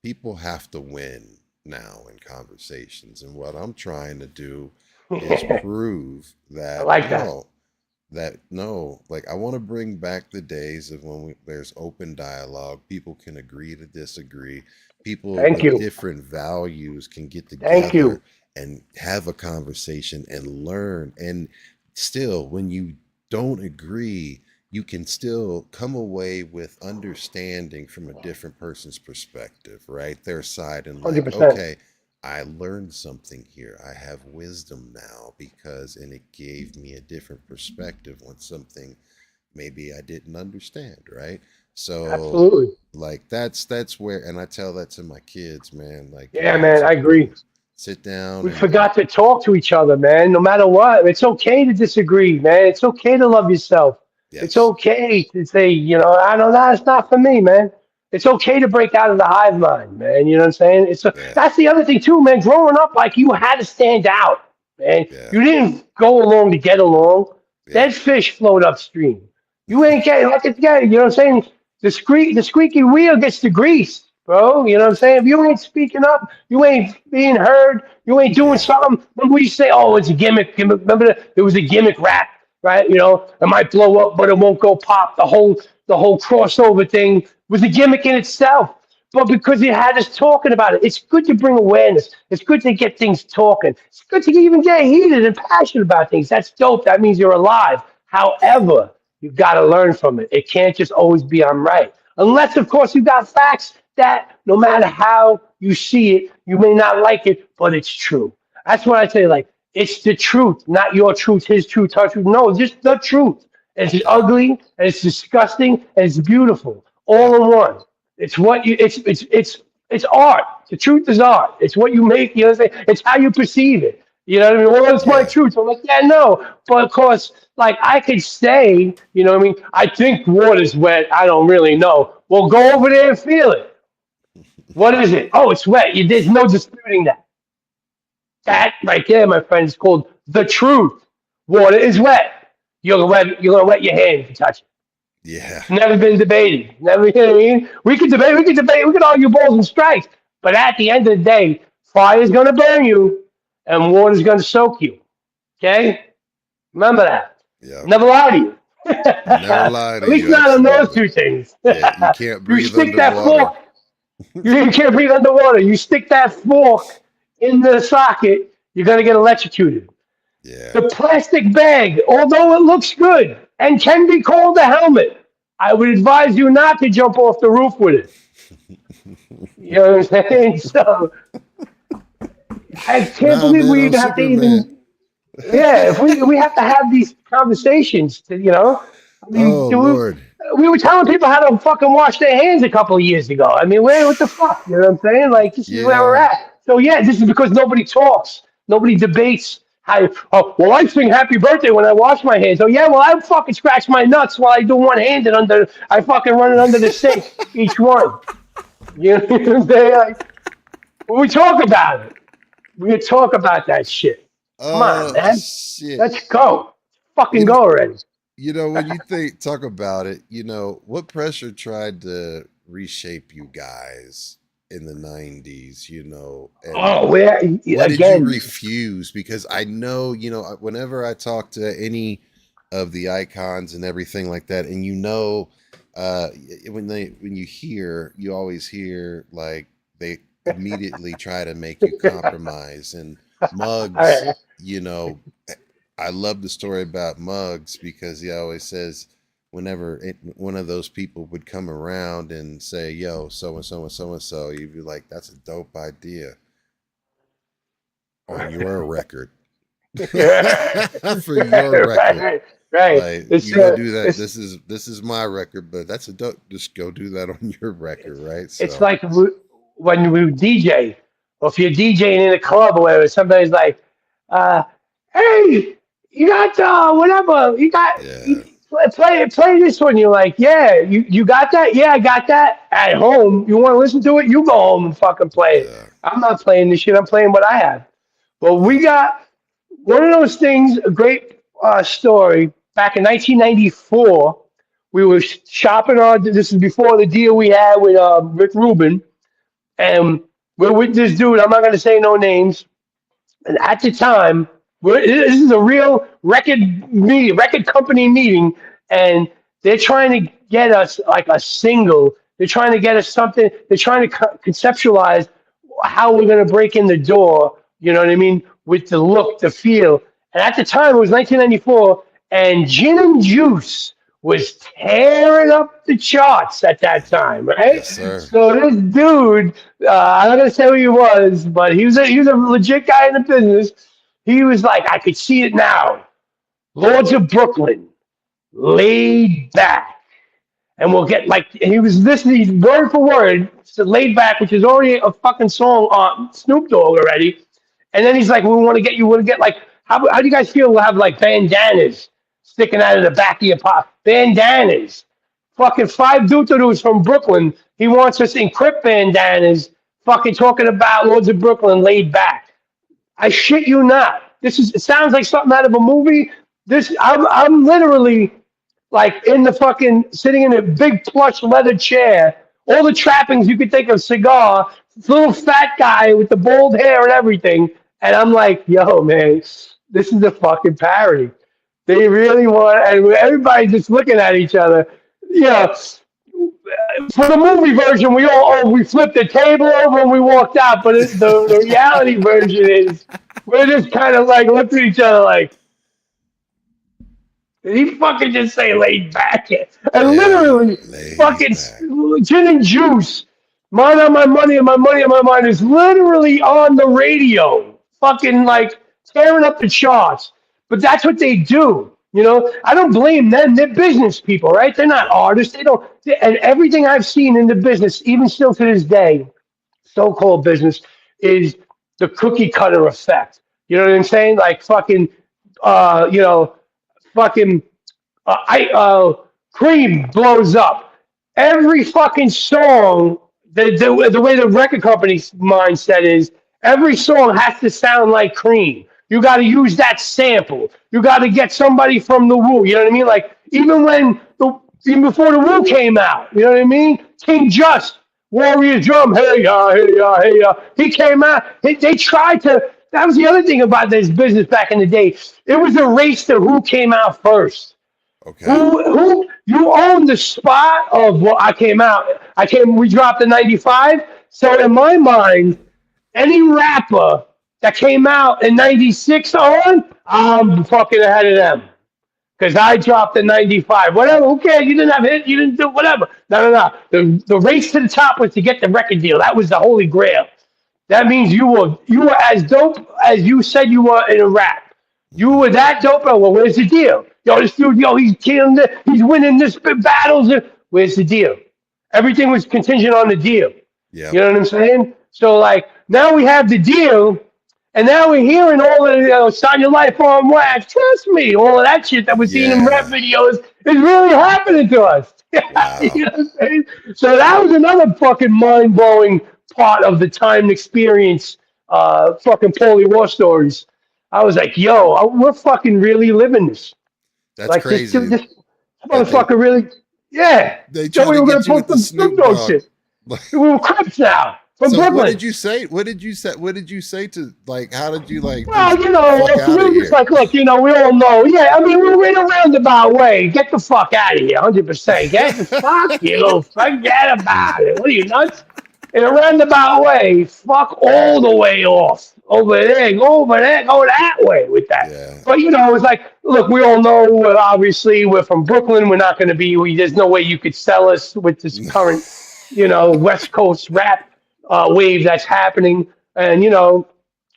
people have to win now in conversations, and what I'm trying to do is prove I that like that. like I want to bring back the days of when there's open dialogue. People can agree to disagree. People Thank with you. different values can get Thank together you. and have a conversation and learn. And still, when you don't agree, you can still come away with understanding from a different person's perspective, right? Their side, and like, 100%. okay, I learned something here. I have wisdom now because, and it gave me a different perspective on something maybe I didn't understand, right? So, Absolutely. like, that's where, and I tell that to my kids, man. Like, Yeah, it's man, I agree. important. Sit down We and forgot to talk to each other, man. No matter what, it's okay to disagree, man. It's okay to love yourself. It's yes, okay to say, I don't know, it's not for me, man. It's okay to break out of the hive mind, man. You know what I'm saying? yeah, That's the other thing too, man. Growing up, like you had to stand out, man. yeah, You didn't go along to get along. yeah, Dead fish float upstream. You ain't getting like it's getting. You know what I'm saying? The squeaky wheel gets the grease, bro. You know what I'm saying? If you ain't speaking up, you ain't being heard. You ain't doing yeah, something. Remember we say, "Oh, it's a gimmick." Gimmick. Remember there was a gimmick rap, right? It might blow up, but it won't go pop. The whole crossover thing was a gimmick in itself. But because it had us talking about it, it's good to bring awareness. It's good to get things talking. It's good to even get heated and passionate about things. That's dope. That means you're alive. yeah, However, you've got to learn from it. It can't just always be I'm right. Unless, of course, you've got facts that no matter how you see it, you may not like it, but it's true. That's what I say. Like, it's the truth, not your truth, his truth, her truth. No, just the truth. And it's yeah, ugly, and it's disgusting, and it's beautiful, yeah, all in one. It's what you. It's art. The truth is art. It's what you make. You know what I'm saying? It's how you perceive it. You know what I mean? Well, it's my yeah, truth. I'm like, yeah, no. But of course, like I could say, you know what I mean? I think water's wet. I don't really know. Well, go over there and feel it. What is it? Oh, it's wet. There's no disputing that. That right there, my friend, is called the truth. Water is wet. You're gonna wet your hand if you touch it. yeah, It's never been debated. Never, you know what I mean? We could argue balls and strikes. But at the end of the day, fire's gonna burn you and water's gonna soak you. Okay? Remember that. yeah. Never lie to you. Never lie At to least you. not on those Absolutely. two things. Yeah, you can't You breathe stick that underwater. fork. You can't breathe underwater. You stick that fork in the socket, you're gonna get electrocuted. Yeah, The plastic bag, although it looks good and can be called a helmet, I would advise you not to jump off the roof with it. You know what I'm saying? So I can't nah, believe man, we I'm even have to Superman. even, yeah, if we have to have these conversations I mean, Oh Lord. we were telling people how to fucking wash their hands a couple of years ago. I mean, what the fuck? You know what I'm saying? Like, this is where we're Yeah, at. So, yeah, this is because nobody talks. Nobody debates how, oh, well, I sing happy birthday when I wash my hands. Oh, yeah, well, I fucking scratch my nuts while I do one handed I fucking run it under the sink, each one. You know what I'm saying? Like, when we talk about it, we can talk about that shit. Come on, man. shit. Let's go. Fucking You know, go already. when you talk about it, what pressure tried to reshape you guys in the 90s, and Oh, where what did you again? refuse? Because I know, whenever I talk to any of the icons and everything like that, and uh, when you always hear like they immediately try to make you compromise. And Muggs, I, I love the story about Muggs because he always says whenever one of those people would come around and say, "Yo, so and so and so and so," you'd be like, "That's a dope idea on your record." For your record, right, right. like It's you go do that. it's This is my record, but that's a dope. Just go do that on your record, right? it's So like when we DJ, or if you're DJing in a club or whatever, somebody's like, uh, "Hey, you got whatever you got." yeah, Play this one. You're like, yeah, you got that? Yeah, I got that at home. You want to listen to it? You go home and fucking play it. yeah, I'm not playing this shit. I'm playing what I have. But we yeah, got one of those things, a great story. Back in 1994, we were shopping on, this is before the deal we had with Rick Rubin. And we're with this dude, I'm not going to say no names. And at the time, This is a real record company meeting, and they're trying to get us like a single. They're trying to get us something. They're trying to conceptualize how we're going to break in the door. You know what I mean? With the look, the feel. And at the time, it was 1994, and Gin and Juice was tearing up the charts at that time, right? Yes, sir. So this dude, I'm not gonna say who he was, but he was a legit guy in the business. He was like, I could see it now. Lords of Brooklyn, laid back. And we'll get like, and he was listening word for word to laid back, which is already a fucking song on Snoop Dogg already. And then he's like, we want to get like, how do you guys feel? We'll have like bandanas sticking out of the back of your pocket. Bandanas. Fucking five dootadoos from Brooklyn. He wants us in crip bandanas, fucking talking about Lords of Brooklyn laid back. I shit you not. It sounds like something out of a movie. I'm literally like in the fucking sitting in a big plush leather chair, all the trappings you could think of, cigar, little fat guy with the bald hair and everything. And I'm like, yo, man, this is a fucking parody. They really want, and everybody's just looking at each other. Yeah. For the movie version, we flipped the table over and we walked out. But the reality version is we're just kind of like looking at each other like, did he fucking just say laid back? And literally, fucking Gin and Juice, Mine on My Money and My Money on My Mind is literally on the radio, fucking like tearing up the charts. But that's what they do. You know, I don't blame them. They're business people, right? They're not artists. And everything I've seen in the business, even still to this day, so-called business, is the cookie cutter effect. You know what I'm saying? Like fucking, fucking Cream blows up. Every fucking song, the way the record company's mindset is, every song has to sound like Cream. You got to use that sample. You got to get somebody from the Wu. You know what I mean? Like even before the Wu came out, you know what I mean? King Just, Warriors Drum, hey ya, hey ya, hey ya. He came out. They tried to. That was the other thing about this business back in the day. It was a race to who came out first. Okay. Who you own the spot of what I came out. We dropped the 95. So in my mind, any rapper that came out in 96 on, I'm fucking ahead of them. Because I dropped the 95. Whatever, who cares? You didn't have hit, you didn't do whatever. No. The race to the top was to get the record deal. That was the holy grail. That means you were as dope as you said you were in a rap. You were that dope. Oh, well, where's the deal? Yo, this dude, he's killing it. He's winning this battles. Where's the deal? Everything was contingent on the deal. Yeah. You know what I'm saying? So, like, now we have the deal, and now we're hearing all of the Sign Your Life on Wax. Trust me, all of that shit that we're seeing in rap videos is really happening to us. Wow. You know what I'm saying? So that was another fucking mind-blowing part of the time experience, fucking Paulie war stories. I was like, yo, we're fucking really living this. That's like, crazy. This motherfucker really, yeah. They tried we were to going get you with the Snoop Dogg shit. We were Crips now. From So Brooklyn. what did you say? What did you say to, like, how did you, like, Well, fuck outta we was here? like, look, we all know. Yeah, I mean, we're in a roundabout way. Get the fuck out of here, 100%. Get the fuck you. Forget about it. What are you, nuts? In a roundabout way, fuck all the way off. Over there, go that way with that. Yeah. But, it's like, look, we all know, obviously, we're from Brooklyn. We're not going to be, there's no way you could sell us with this current, West Coast rap wave that's happening. And,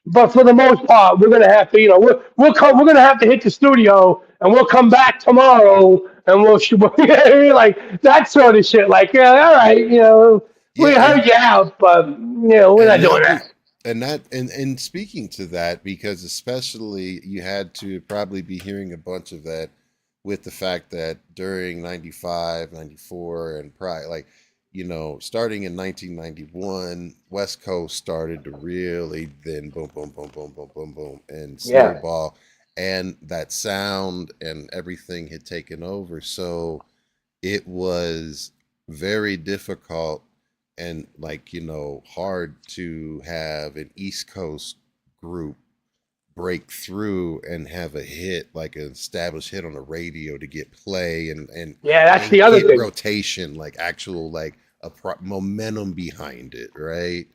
but for the most part, we're going to have to, we're going to have to hit the studio and we'll come back tomorrow and we'll like that sort of shit. Like, yeah, all right, we heard you out, but, we're not doing that. And speaking to that, because especially you had to probably be hearing a bunch of that with the fact that during 95, 94 and prior, like, starting in 1991, West Coast started to really then boom, boom, boom, boom, boom, boom, boom, and snowball. And that sound and everything had taken over. So it was very difficult and, like, hard to have an East Coast group break through and have a hit, like an established hit on the radio to get play and Yeah, that's and the other get thing. rotation, like actual like momentum behind it, right?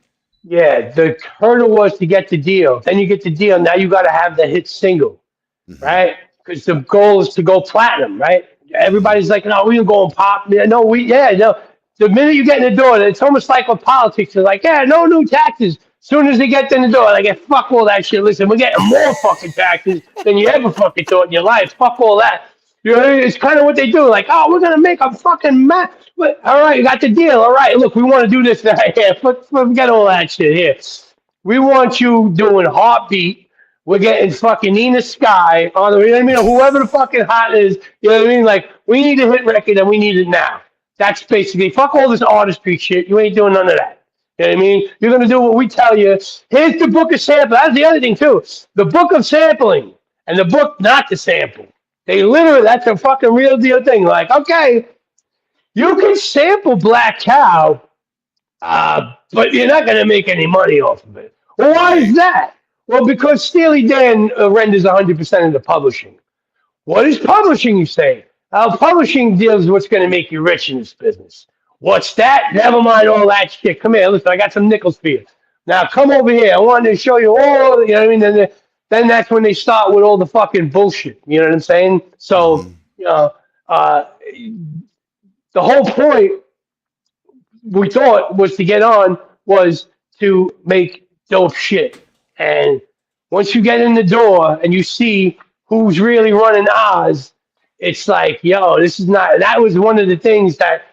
Yeah, the hurdle was to get the deal. Then you get the deal. Now you got to have the hit single, Hmm. right? Because the goal is to go platinum, right? Hmm. Everybody's like, no, we can go pop. Yeah, no, no. The minute you get in the door, it's almost like with politics. They're like, yeah, no new taxes. As soon as they get in the door, like, yeah, fuck all that shit. Listen, we're getting more fucking taxes than you ever fucking thought in your life. Fuck all that. You know, it's kind of what they do. Like, oh, we're gonna make a fucking mess. But all right, you got the deal. All right, look, we want to do this right here. Forget all that shit here. We want you doing Heartbeat. We're getting fucking Nina Sky on the, you know what I mean? Or whoever the fucking hot is, you know what I mean? Like, we need a hit record and we need it now. That's basically, fuck all this artistry shit. You ain't doing none of that. You know what I mean? You're going to do what we tell you. Here's the book of sample. That's the other thing, too. The book of sampling and the book not to sample. They literally, that's a fucking real deal thing. Like, okay, you can sample Black Cow, but you're not going to make any money off of it. Well, why is Right. that? Well, because Steely Dan renders 100% of the publishing. What is publishing, you say? Publishing deals with what's going to make you rich in this business. What's that? Never mind all that shit. Come here, listen, I got some nickels for you. Now, come over here. I wanted to show you all, you know what I mean? Then that's when they start with all the fucking bullshit. You know what I'm saying? Hmm. So, you know, the whole point we thought was to get on was to make dope shit. And once you get in the door and you see who's really running Oz, it's like, yo, this is not. That was one of the things that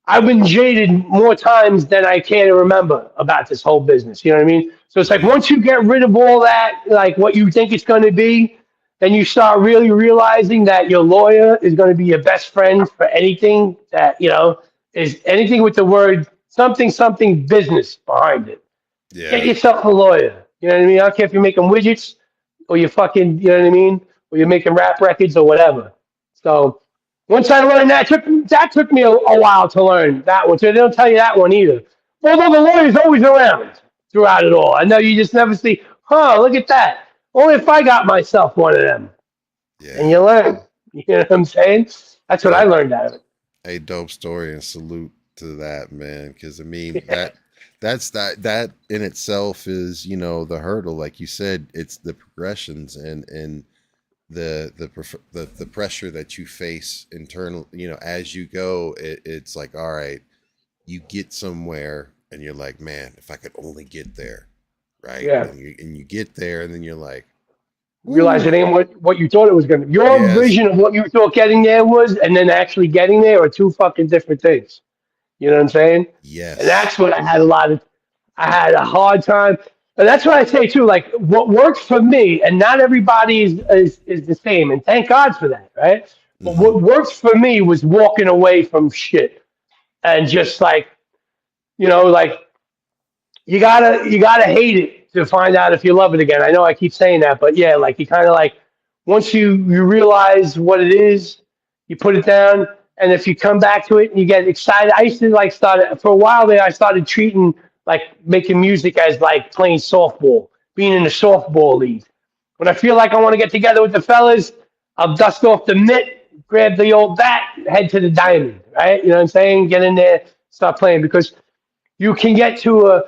I've been jaded more times than I care to remember about this whole business. You know what I mean? So it's like once you get rid of all that, like what you think it's going to be, then you start really realizing that your lawyer is going to be your best friend for anything that, you know, is anything with the word something, something business behind it. Get Yeah. yourself a lawyer. You know what I mean? I don't care if you're making widgets or you're fucking, you know what I mean? Or you're making rap records or whatever. So once I learned that took me a while to learn that one. So they don't tell you that one either. Although the lawyer's always around throughout it all. I know you just never see, huh, look at that. Only if I got myself one of them. And Yeah. you learn. You know what I'm saying? That's what I Dope. learned out of it. A dope story, and salute to that, man. Because I mean Yeah. that in itself is, you know, the hurdle. Like you said, it's the progressions and the pressure that you face internal, you know, as you go. It's like, all right, you get somewhere and you're like, man, if I could only get there, right? Yeah. And you get there and then you're like, Realize it ooh, ain't what you thought it was going to be. Your yes, vision of what you thought getting there was, and then actually getting there are two fucking different things. You know what I'm saying? And yes. that's what I had a hard time. And that's what I say too. Like what works for me, and not everybody is the same. And thank God for that, right? But Hmm. what works for me was walking away from shit and just like, you know, like you gotta hate it to find out if you love it again. I know I keep saying that, but yeah, like you kind of like once you realize what it is, you put it down, and if you come back to it and you get excited, I used to like start for a while there. I started treating like making music as like playing softball, being in the softball league. When I feel like I want to get together with the fellas, I'll dust off the mitt, grab the old bat, head to the diamond, right? You know what I'm saying? Get in there, start playing because you can get to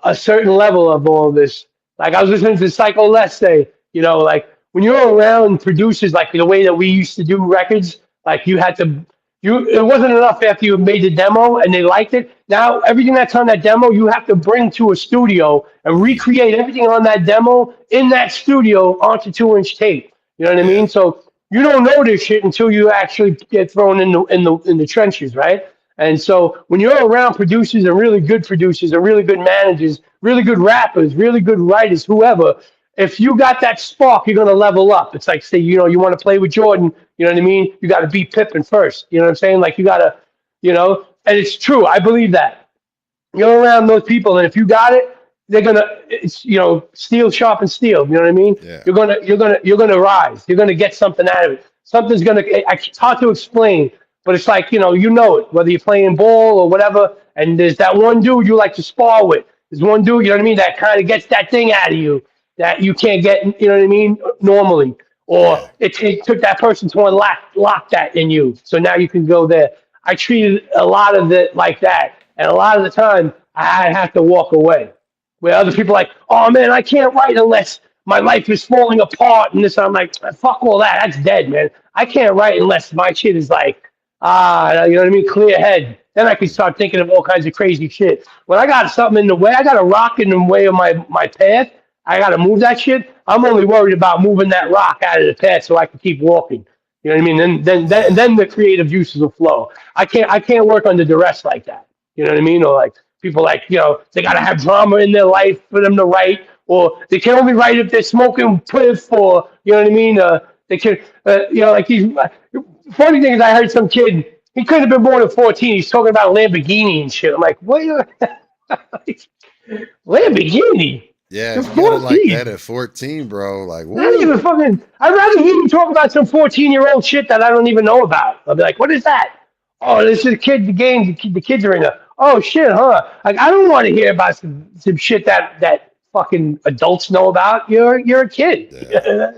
a certain level of all this. Like I was listening to Psycho Les say, you know, like when you're around producers like the way that we used to do records, like you had to it wasn't enough after you made the demo and they liked it. Now everything that's on that demo you have to bring to a studio and recreate everything on that demo in that studio onto 2-inch tape. You know what I Yeah. mean? So you don't know this shit until you actually get thrown in the trenches, right? And so when you're around producers and really good managers, really good rappers, really good writers, whoever, if you got that spark, you're going to level up. It's like, say, you know, you want to play with Jordan, you know what I mean? You got to beat Pippen first. You know what I'm saying? Like you got to, you know, and it's true. I believe that. You're around those people, and if you got it, they're gonna, it's, you know, steel sharpens steel. You know what I mean? Yeah. You're gonna rise. You're gonna get something out of it. Something's gonna. It's hard to explain, but it's like you know it. Whether you're playing ball or whatever, and there's that one dude you like to spar with. There's one dude, you know what I mean, that kind of gets that thing out of you, that you can't get, you know what I mean, normally. Or Yeah. it took that person to unlock that in you. So now you can go there. I treated a lot of it like that. And a lot of the time, I have to walk away. Where other people are like, oh man, I can't write unless my life is falling apart and this. I'm like, fuck all that. That's dead, man. I can't write unless my shit is like, you know what I mean? Clear head. Then I can start thinking of all kinds of crazy shit. When I got something in the way, I got a rock in the way of my path. I got to move that shit. I'm only worried about moving that rock out of the path so I can keep walking. You know what I mean? Then the creative juices will flow. I can't work under duress like that. You know what I mean? Or like people like, they gotta have drama in their life for them to write, or they can only write if they're smoking pliff, or you know what I mean? They can, like these. Funny thing is, I heard some kid. He could have been born at 14. He's talking about Lamborghini and shit. I'm like, what? Lamborghini? Yeah, You're if you got it like 14. that at 14, bro, like, Not woo. even fucking. I'd rather hear you talk about some 14-year-old shit that I don't even know about. I'll be like, what is that? Oh, this is a kid. The game. The kids are in there. Oh shit, huh? Like I don't want to hear about some shit that fucking adults know about. You're a kid. Yeah.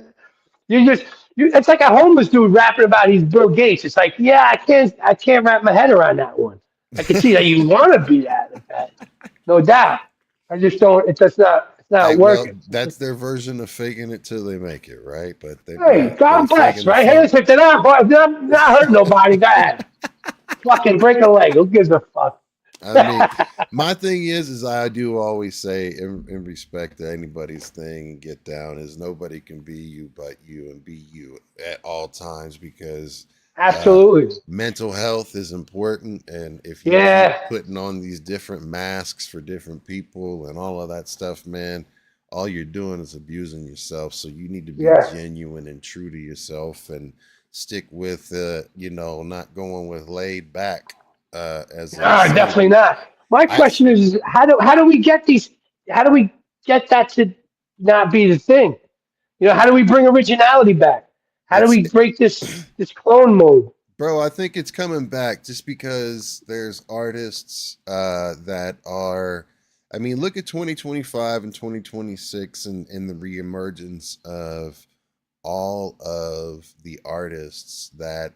you just. It's like a homeless dude rapping about he's Bill Gates. It's like, yeah, I can't wrap my head around that one. I can see that you want to be that, no doubt. I just don't. It's not Well, working. that's their version of faking it till they make it, right? But Hey, God they bless, faking the right? Hey, funk. listen, they're not hurt nobody. Go ahead. Fucking break a leg. Who gives a fuck? I mean, my thing is I do always say, in respect to anybody's thing, get down, is nobody can be you but you, and be you at all times, because Absolutely. mental health is important. And if you keep Yeah. putting on these different masks for different people and all of that stuff, man, all you're doing is abusing yourself. So you need to be Yeah. genuine and true to yourself, and stick with, not going with laid back. As they say. Definitely not. My I question is, how do we get these? How do we get that to not be the thing? How do we bring originality back? How do it's we break this clone mode? Bro, I think it's coming back just because there's artists that are, I mean, look at 2025 and 2026 and the reemergence of all of the artists that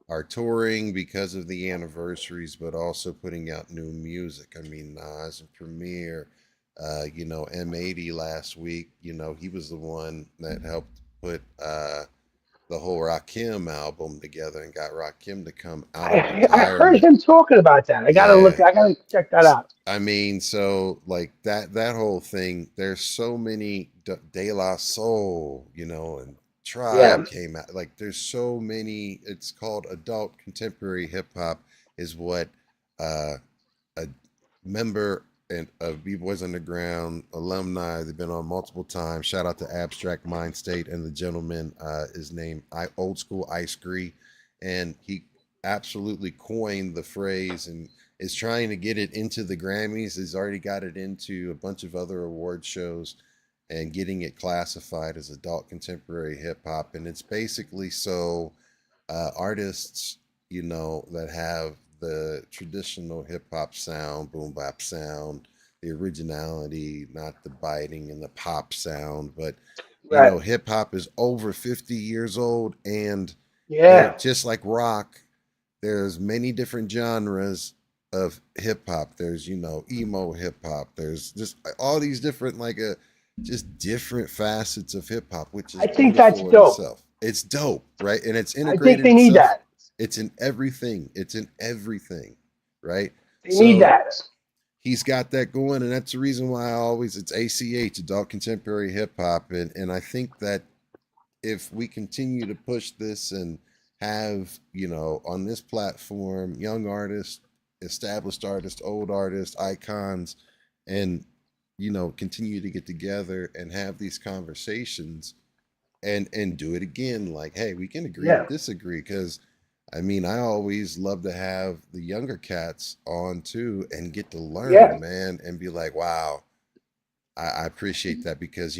are touring because of the anniversaries, but also putting out new music. I mean, Nas and Premier, M80 last week, he was the one that helped put the whole Rakim album together and got Rakim to come out of I heard retirement. him talking about that. I gotta look. Yeah. I gotta check that out. I mean, so like that whole thing, there's so many De La Soul, and Yeah. Tribe came out. Like there's so many. It's called adult contemporary hip hop, is what a member of B-Boys Underground alumni. They've been on multiple times. Shout out to Abstract Mind State, and the gentleman is named Old School Ice Gree, and he absolutely coined the phrase and is trying to get it into the Grammys. He's already got it into a bunch of other award shows and getting it classified as adult contemporary hip hop. And it's basically so artists, that have the traditional hip hop sound, boom bap sound, the originality, not the biting and the pop sound, but Right. hip hop is over 50 years old, and Yeah. just like rock, there's many different genres of hip hop. There's, emo hip hop. There's just all these different, just different facets of hip hop, which is I think that's wonderful in dope. itself. It's dope, right? And it's I integrated think they need itself. that. It's in everything. It's in everything, right? They need that. He's got that going, and that's the reason why it's ACH, adult contemporary hip hop, and I think that if we continue to push this and have, on this platform, young artists, established artists, old artists, icons, and, continue to get together and have these conversations and do it again. Like, hey, we can agree Yeah. to disagree, because I mean, I always love to have the younger cats on too and get to learn, Yeah. man, and be like, wow, I appreciate that, because,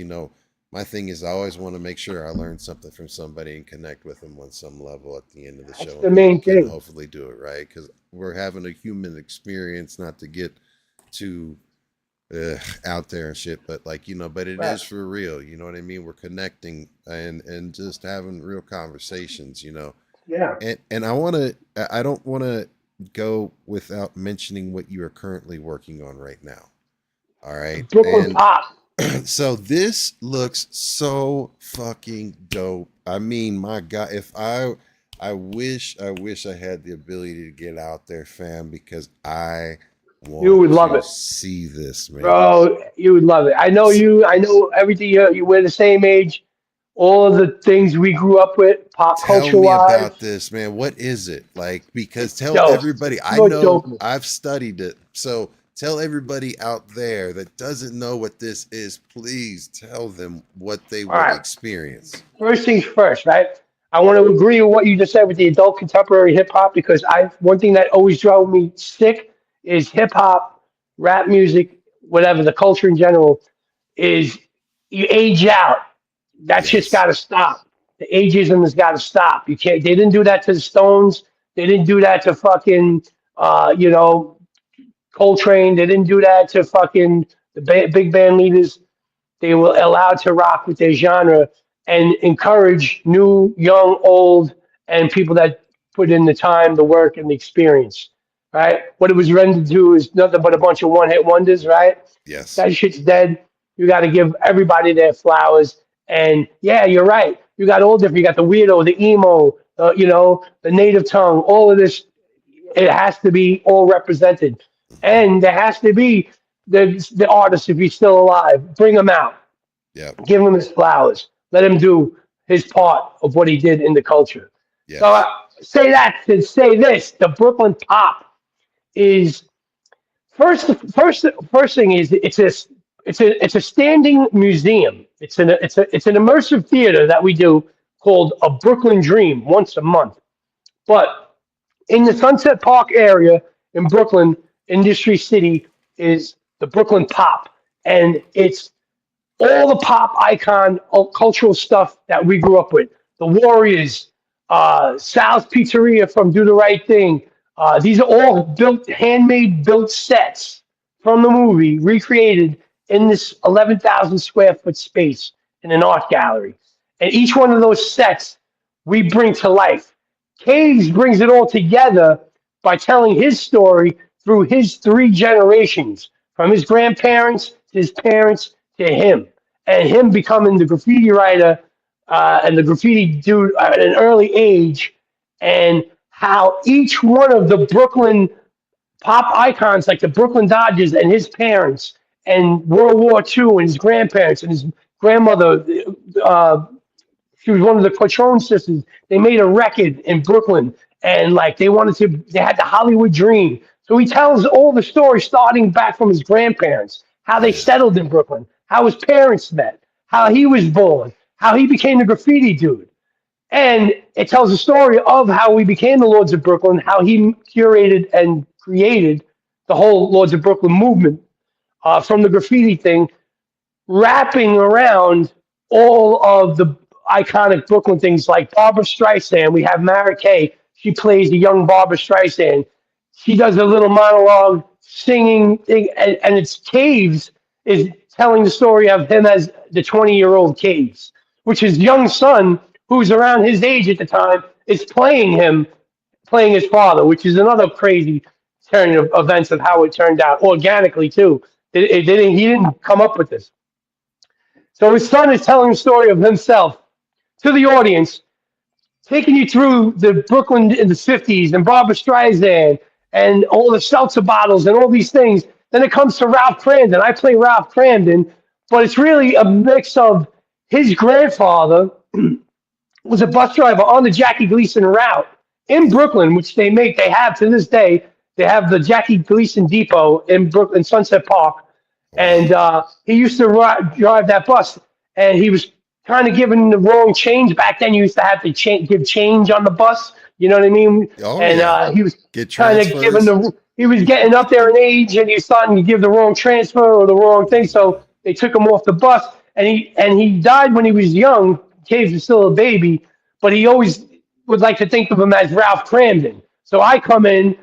my thing is I always want to make sure I learn something from somebody and connect with them on some level at the end of the That's show. the And main can thing. hopefully do it right, because we're having a human experience, not to get too out there and shit. But like, but it Right. is for real. You know what I mean? We're connecting and just having real conversations. Yeah. And I don't want to go without mentioning what you are currently working on right now. All right. Brooklyn Pop. So this looks so fucking dope. I mean, my God, if I wish I had the ability to get out there, fam, because I want You would love to it. see this, man. Bro, you would love it. I know you. I know everything. We're the same age. All of the things we grew up with, pop Tell culture me wise, about this, man. What is it? Like, because it's tell dope. everybody, I No know dope. I've studied it. So tell everybody out there that doesn't know what this is, please tell them what they All would right. experience. First things first, right? I want to agree with what you just said with the adult contemporary hip hop because one thing that always drove me sick is hip hop, rap music, whatever the culture in general is you age out. That shit's Yes. got to stop. The ageism has got to stop. You can't. They didn't do that to the Stones. They didn't do that to fucking you know, Coltrane. They didn't do that to fucking big band leaders. They were allowed to rock with their genre and encourage new, young, old, and people that put in the time, the work, and the experience. Right? What it was rendered to is nothing but a bunch of one-hit wonders. Right? Yes. That shit's dead. You got to give everybody their flowers. And yeah, you're right. You got all different. You got the weirdo, the emo, the native tongue. All of this, it has to be all represented, and there has to be the artist if he's still alive. Bring him out. Yep. Give him his flowers. Let him do his part of what he did in the culture. So Yes. say that to say this: the Brooklyn Pop is first thing is it's a standing museum. It's an immersive theater that we do called a Brooklyn Dream once a month. But in the Sunset Park area in Brooklyn, Industry City is the Brooklyn Pop, and it's all the pop icon cultural stuff that we grew up with. The Warriors, Sal's Pizzeria from Do the Right Thing. These are all handmade built sets from the movie, recreated in this 11,000 square foot space in an art gallery. And each one of those sets we bring to life. Caves brings it all together by telling his story through his three generations, from his grandparents to his parents to him, and him becoming the graffiti writer and the graffiti dude at an early age, and how each one of the Brooklyn pop icons like the Brooklyn Dodgers and his parents and World War II and his grandparents and his grandmother, uh, she was one of the Patron sisters. They made a record in Brooklyn, and like they had the Hollywood dream. So he tells all the story starting back from his grandparents, how they Yeah. settled in Brooklyn, how his parents met, how he was born, how he became the graffiti dude. And it tells the story of how we became the Lords of Brooklyn, how he curated and created the whole Lords of Brooklyn movement from the graffiti thing, wrapping around all of the iconic Brooklyn things like Barbara Streisand. We have Mara Kay. She plays the young Barbara Streisand. She does a little monologue singing thing, and it's Caves is telling the story of him as the 20-year-old Caves, which his young son, who's around his age at the time, is playing his father, which is another crazy turn of events of how it turned out organically too. He didn't come up with this. So his son is telling the story of himself to the audience, taking you through the Brooklyn in the 50s and Barbara Streisand and all the seltzer bottles and all these things. Then it comes to Ralph Cramden. I play Ralph Cramden, but it's really a mix of his grandfather was a bus driver on the Jackie Gleason route in Brooklyn, which they have to this day. They have the Jackie Gleason Depot in Brooklyn, Sunset Park. And he used to drive that bus, and he was kind of giving the wrong change. Back then, you used to have to give change on the bus. You know what I mean? Oh, and yeah. he was Get kind of giving transfers. he was getting up there in age, and he was starting to give the wrong transfer or the wrong thing. So they took him off the bus, and he died when he was young. Caves was still a baby, but he always would like to think of him as Ralph Cramden. So I come in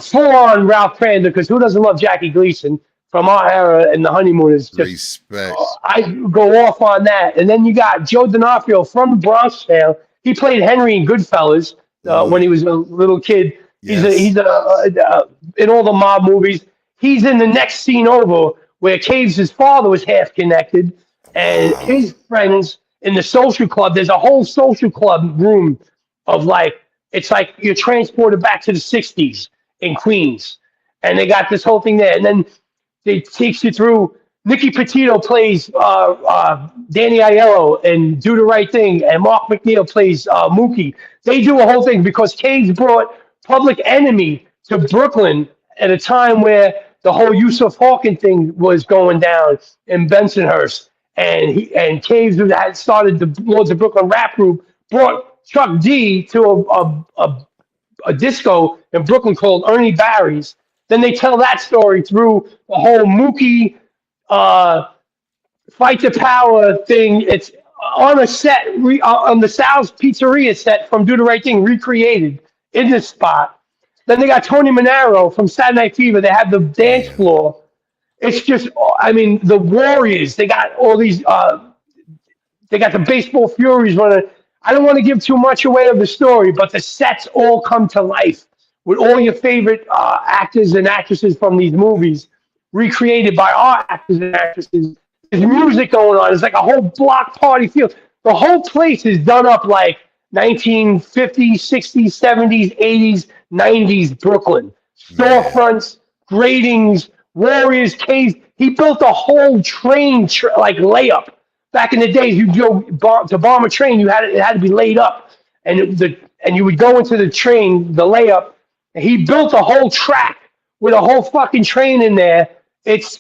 full on Ralph Cramden because who doesn't love Jackie Gleason? from our era and the honeymooners. Just Respect. I go off on that. And then you got Joe D'Onofrio from the Bronx now. He played Henry in Goodfellas when he was a little kid. Yes. He's in all the mob movies. He's in the next scene over where Caves' father was half connected, and his friends in the social club. There's a whole social club room of it's like you're transported back to the '60s in Queens, and they got this whole thing there. And then they takes you through. Nicky Petito plays Danny Aiello and Do the Right Thing, and Mark McNeil plays Mookie. They do a whole thing because Caves brought Public Enemy to Brooklyn at a time where the whole Yusuf Hawken thing was going down in Bensonhurst, and Caves, who had started the Lords of Brooklyn rap group, brought Chuck D to a disco in Brooklyn called Ernie Barry's. Then they tell that story through the whole Mookie Fight the Power thing. It's on a set on the Sal's Pizzeria set from Do the Right Thing, recreated in this spot. Then they got Tony Manero from Saturday Night Fever. They have the dance floor. It's just, I mean, the Warriors. They got all these. They got the Baseball Furies running. I don't want to give too much away of the story, but the sets all come to life with all your favorite actors and actresses from these movies recreated by our actors and actresses. There's music going on. It's like a whole block party feel. The whole place is done up like 1950s, 60s, 70s, 80s, 90s Brooklyn. Storefronts, gratings, Warriors, caves. He built a whole train like layup. Back in the days, you go to bomb a train, it had to be laid up, and you would go into the train, the layup. And he built a whole track with a whole fucking train in there. It's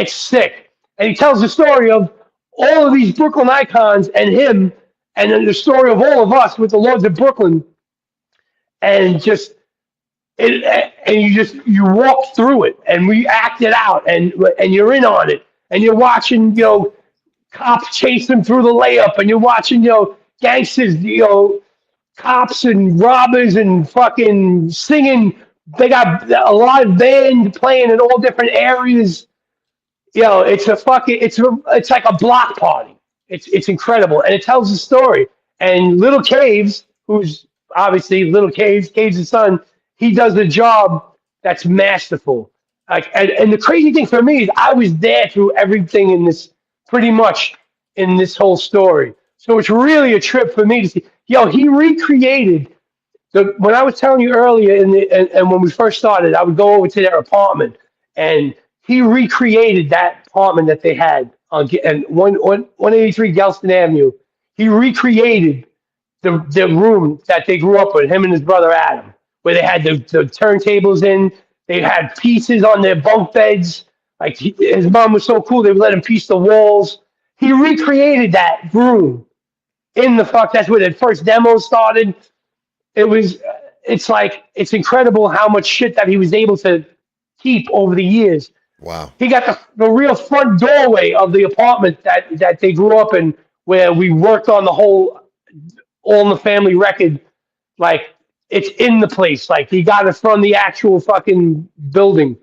sick, and he tells the story of all of these Brooklyn icons and him, and then the story of all of us with the Lords of Brooklyn, and you walk through it, and we act it out, and you're in on it, and you're watching, cops chase him through the layup, and you're watching, gangsters, cops and robbers and fucking singing. They got a live band playing in all different areas. It's like a block party. It's incredible, and it tells a story. And Little Caves, who's obviously Little Caves' son, he does a job that's masterful. And the crazy thing for me is I was there through everything in this, pretty much in this whole story. So it's really a trip for me to see. He recreated when I was telling you earlier, and when we first started, I would go over to their apartment, and he recreated that apartment that they had on 183 Gelston Avenue. He recreated the room that they grew up with, him and his brother Adam, where they had the turntables in. They had pieces on their bunk beds. Like his mom was so cool, they would let him piece the walls. He recreated that room in the fuck. That's where the first demo started. It's incredible how much shit that he was able to keep over the years. Wow. He got the real front doorway of the apartment that they grew up in, where we worked on the whole All in the Family record. Like, it's in the place. Like, he got it from the actual fucking building.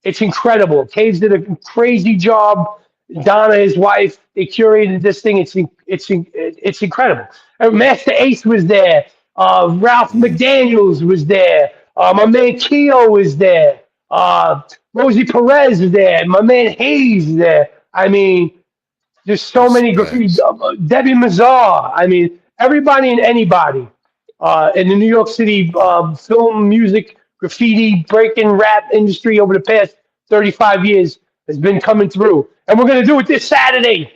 It's incredible. Caves did a crazy job. Donna, his wife, they curated this thing. It's incredible. Master Ace was there. Ralph McDaniels was there. My man Keo was there. Rosie Perez is there. My man Hayes is there. I mean, there's so many graffiti. Debbie Mazar. I mean, everybody and anybody in the New York City film, music, graffiti, breaking rap industry over the past 35 years has been coming through. And we're going to do it this Saturday,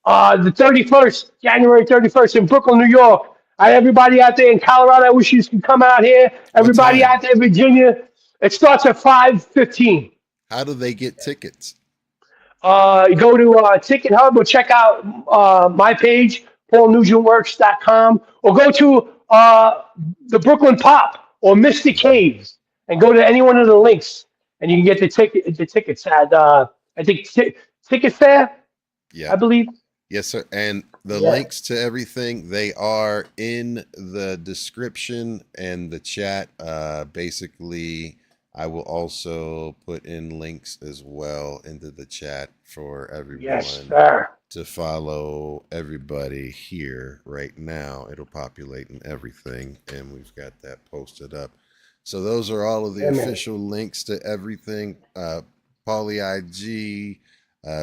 the 31st, January 31st in Brooklyn, New York. Everybody out there in Colorado, I wish you could come out here. Everybody out there in Virginia, it starts at 5:15. How do they get tickets? Go to Ticket Hub or check out my page, paulnugentworks.com, or go to the Brooklyn Pop or Mystic Caves and go to any one of the links, and you can get the tickets at I think Ticket Fair. Yeah, I believe. Yes, sir. And the links to everything, they are in the description and the chat. Basically, I will also put in links as well into the chat for Yes, everyone sir. to follow everybody here right now. It'll populate and everything, and we've got that posted up. So those are all of the official links to everything. Paulie IG,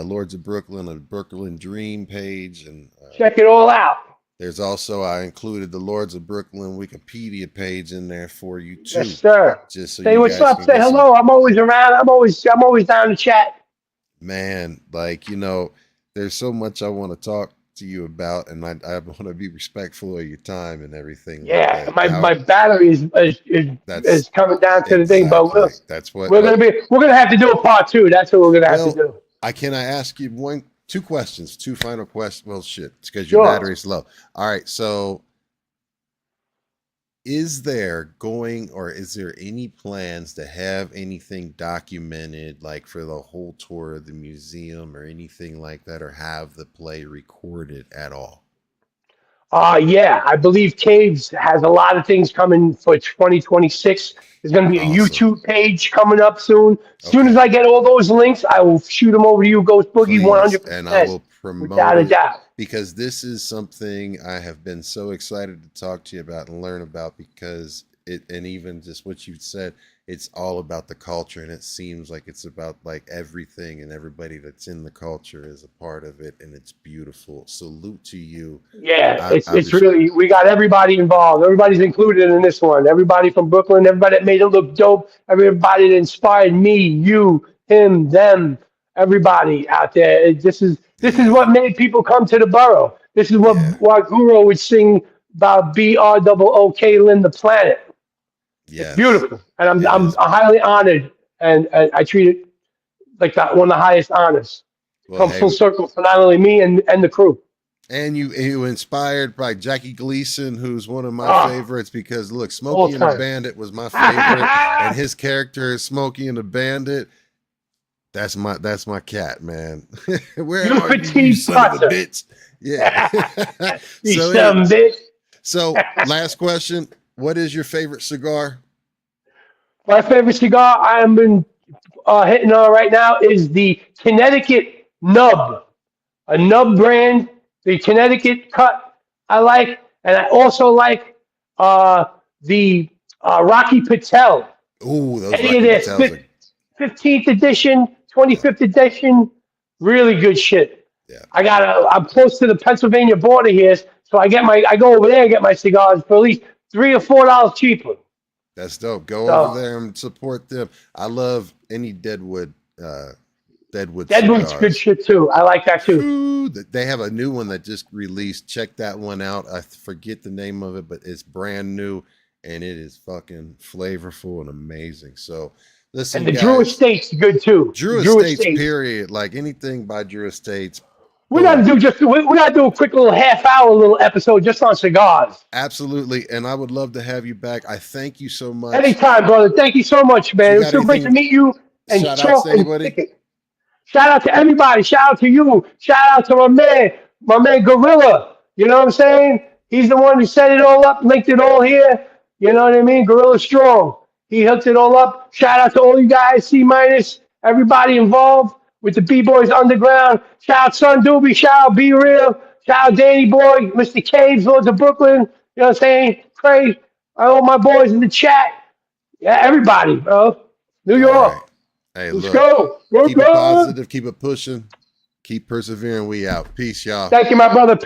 Lords of Brooklyn, a Brooklyn Dream page, and check it all out. there's also, I included the Lords of Brooklyn Wikipedia page in there for you too. Yes, sir. Just so Say you what's guys up. can Say get hello. I'm always around. I'm always down to chat. Man, like, you know, there's so much I want to talk to you about, and I want to be respectful of your time and everything. Yeah, like that. my battery is coming down to the thing, but that's what we're gonna have to do a part 2. That's what we're gonna have to do. Can I ask you two questions, two final questions? Well, shit, because Sure. your battery's low. All right, so is there any plans to have anything documented, like for the whole tour of the museum or anything like that, or have the play recorded at all? Yeah, I believe Caves has a lot of things coming for 2026. There's going to be a YouTube page coming up soon. As soon as I get all those links, I will shoot them over to you, Ghost Boogie, 100%. And I will promote without a doubt. Because this is something I have been so excited to talk to you about and learn about, because and even just what you said, it's all about the culture, and it seems like it's about like everything and everybody that's in the culture is a part of it, and it's beautiful. Salute to you. Yeah, it's really, we got everybody involved. Everybody's included in this one. Everybody from Brooklyn, everybody that made it look dope, everybody that inspired me, you, him, them, everybody out there. This is what made people come to the borough. This is what Guru would sing about BROOK, Lynn the planet. It's beautiful, and I'm highly honored, and I treat it like one of the highest honors. Come full circle for not only me and the crew. And you inspired by Jackie Gleason, who's one of my favorites, because look, Smokey and the Bandit was my favorite, and his character is Smokey and the Bandit. That's my cat, man. Where are you, son of a bitch? Yeah. So last question. What is your favorite cigar? My favorite cigar I have been hitting on right now is the Connecticut Nub, a Nub brand, the Connecticut cut I like, and I also like the Rocky Patel. Ooh, those Any of this 15th edition, 25th edition, really good shit. Yeah. I'm close to the Pennsylvania border here, so I go over there and get my cigars for at least $3 or $4 cheaper. That's dope. Go over there and support them. I love any Deadwood Deadwood's good shit too. I like that too. Ooh, they have a new one that just released. Check that one out. I forget the name of it, but it's brand new, and it is fucking flavorful and amazing. So listen, and the Drew Estate's good too. Drew Estate's period. Like anything by Drew Estate's. We gotta do a quick little half-hour little episode just on cigars. Absolutely, and I would love to have you back. I thank you so much. Anytime, brother. Thank you so much, man. It was so great to meet you and talk. Shout out to everybody. Shout out to you. Shout out to my man Gorilla. You know what I'm saying? He's the one who set it all up, linked it all here. You know what I mean? Gorilla Strong. He hooked it all up. Shout out to all you guys, C-, everybody involved with the B-Boys Underground. Shout out Son Doobie. Shout out Be Real. Shout out Danny Boy, Mr. Caves, Lords of Brooklyn. You know what I'm saying? Craig, all my boys in the chat. Yeah, everybody, bro. New York. Right. Hey, let's go. Keep it positive. Keep it pushing. Keep persevering. We out. Peace, y'all. Thank you, my brother.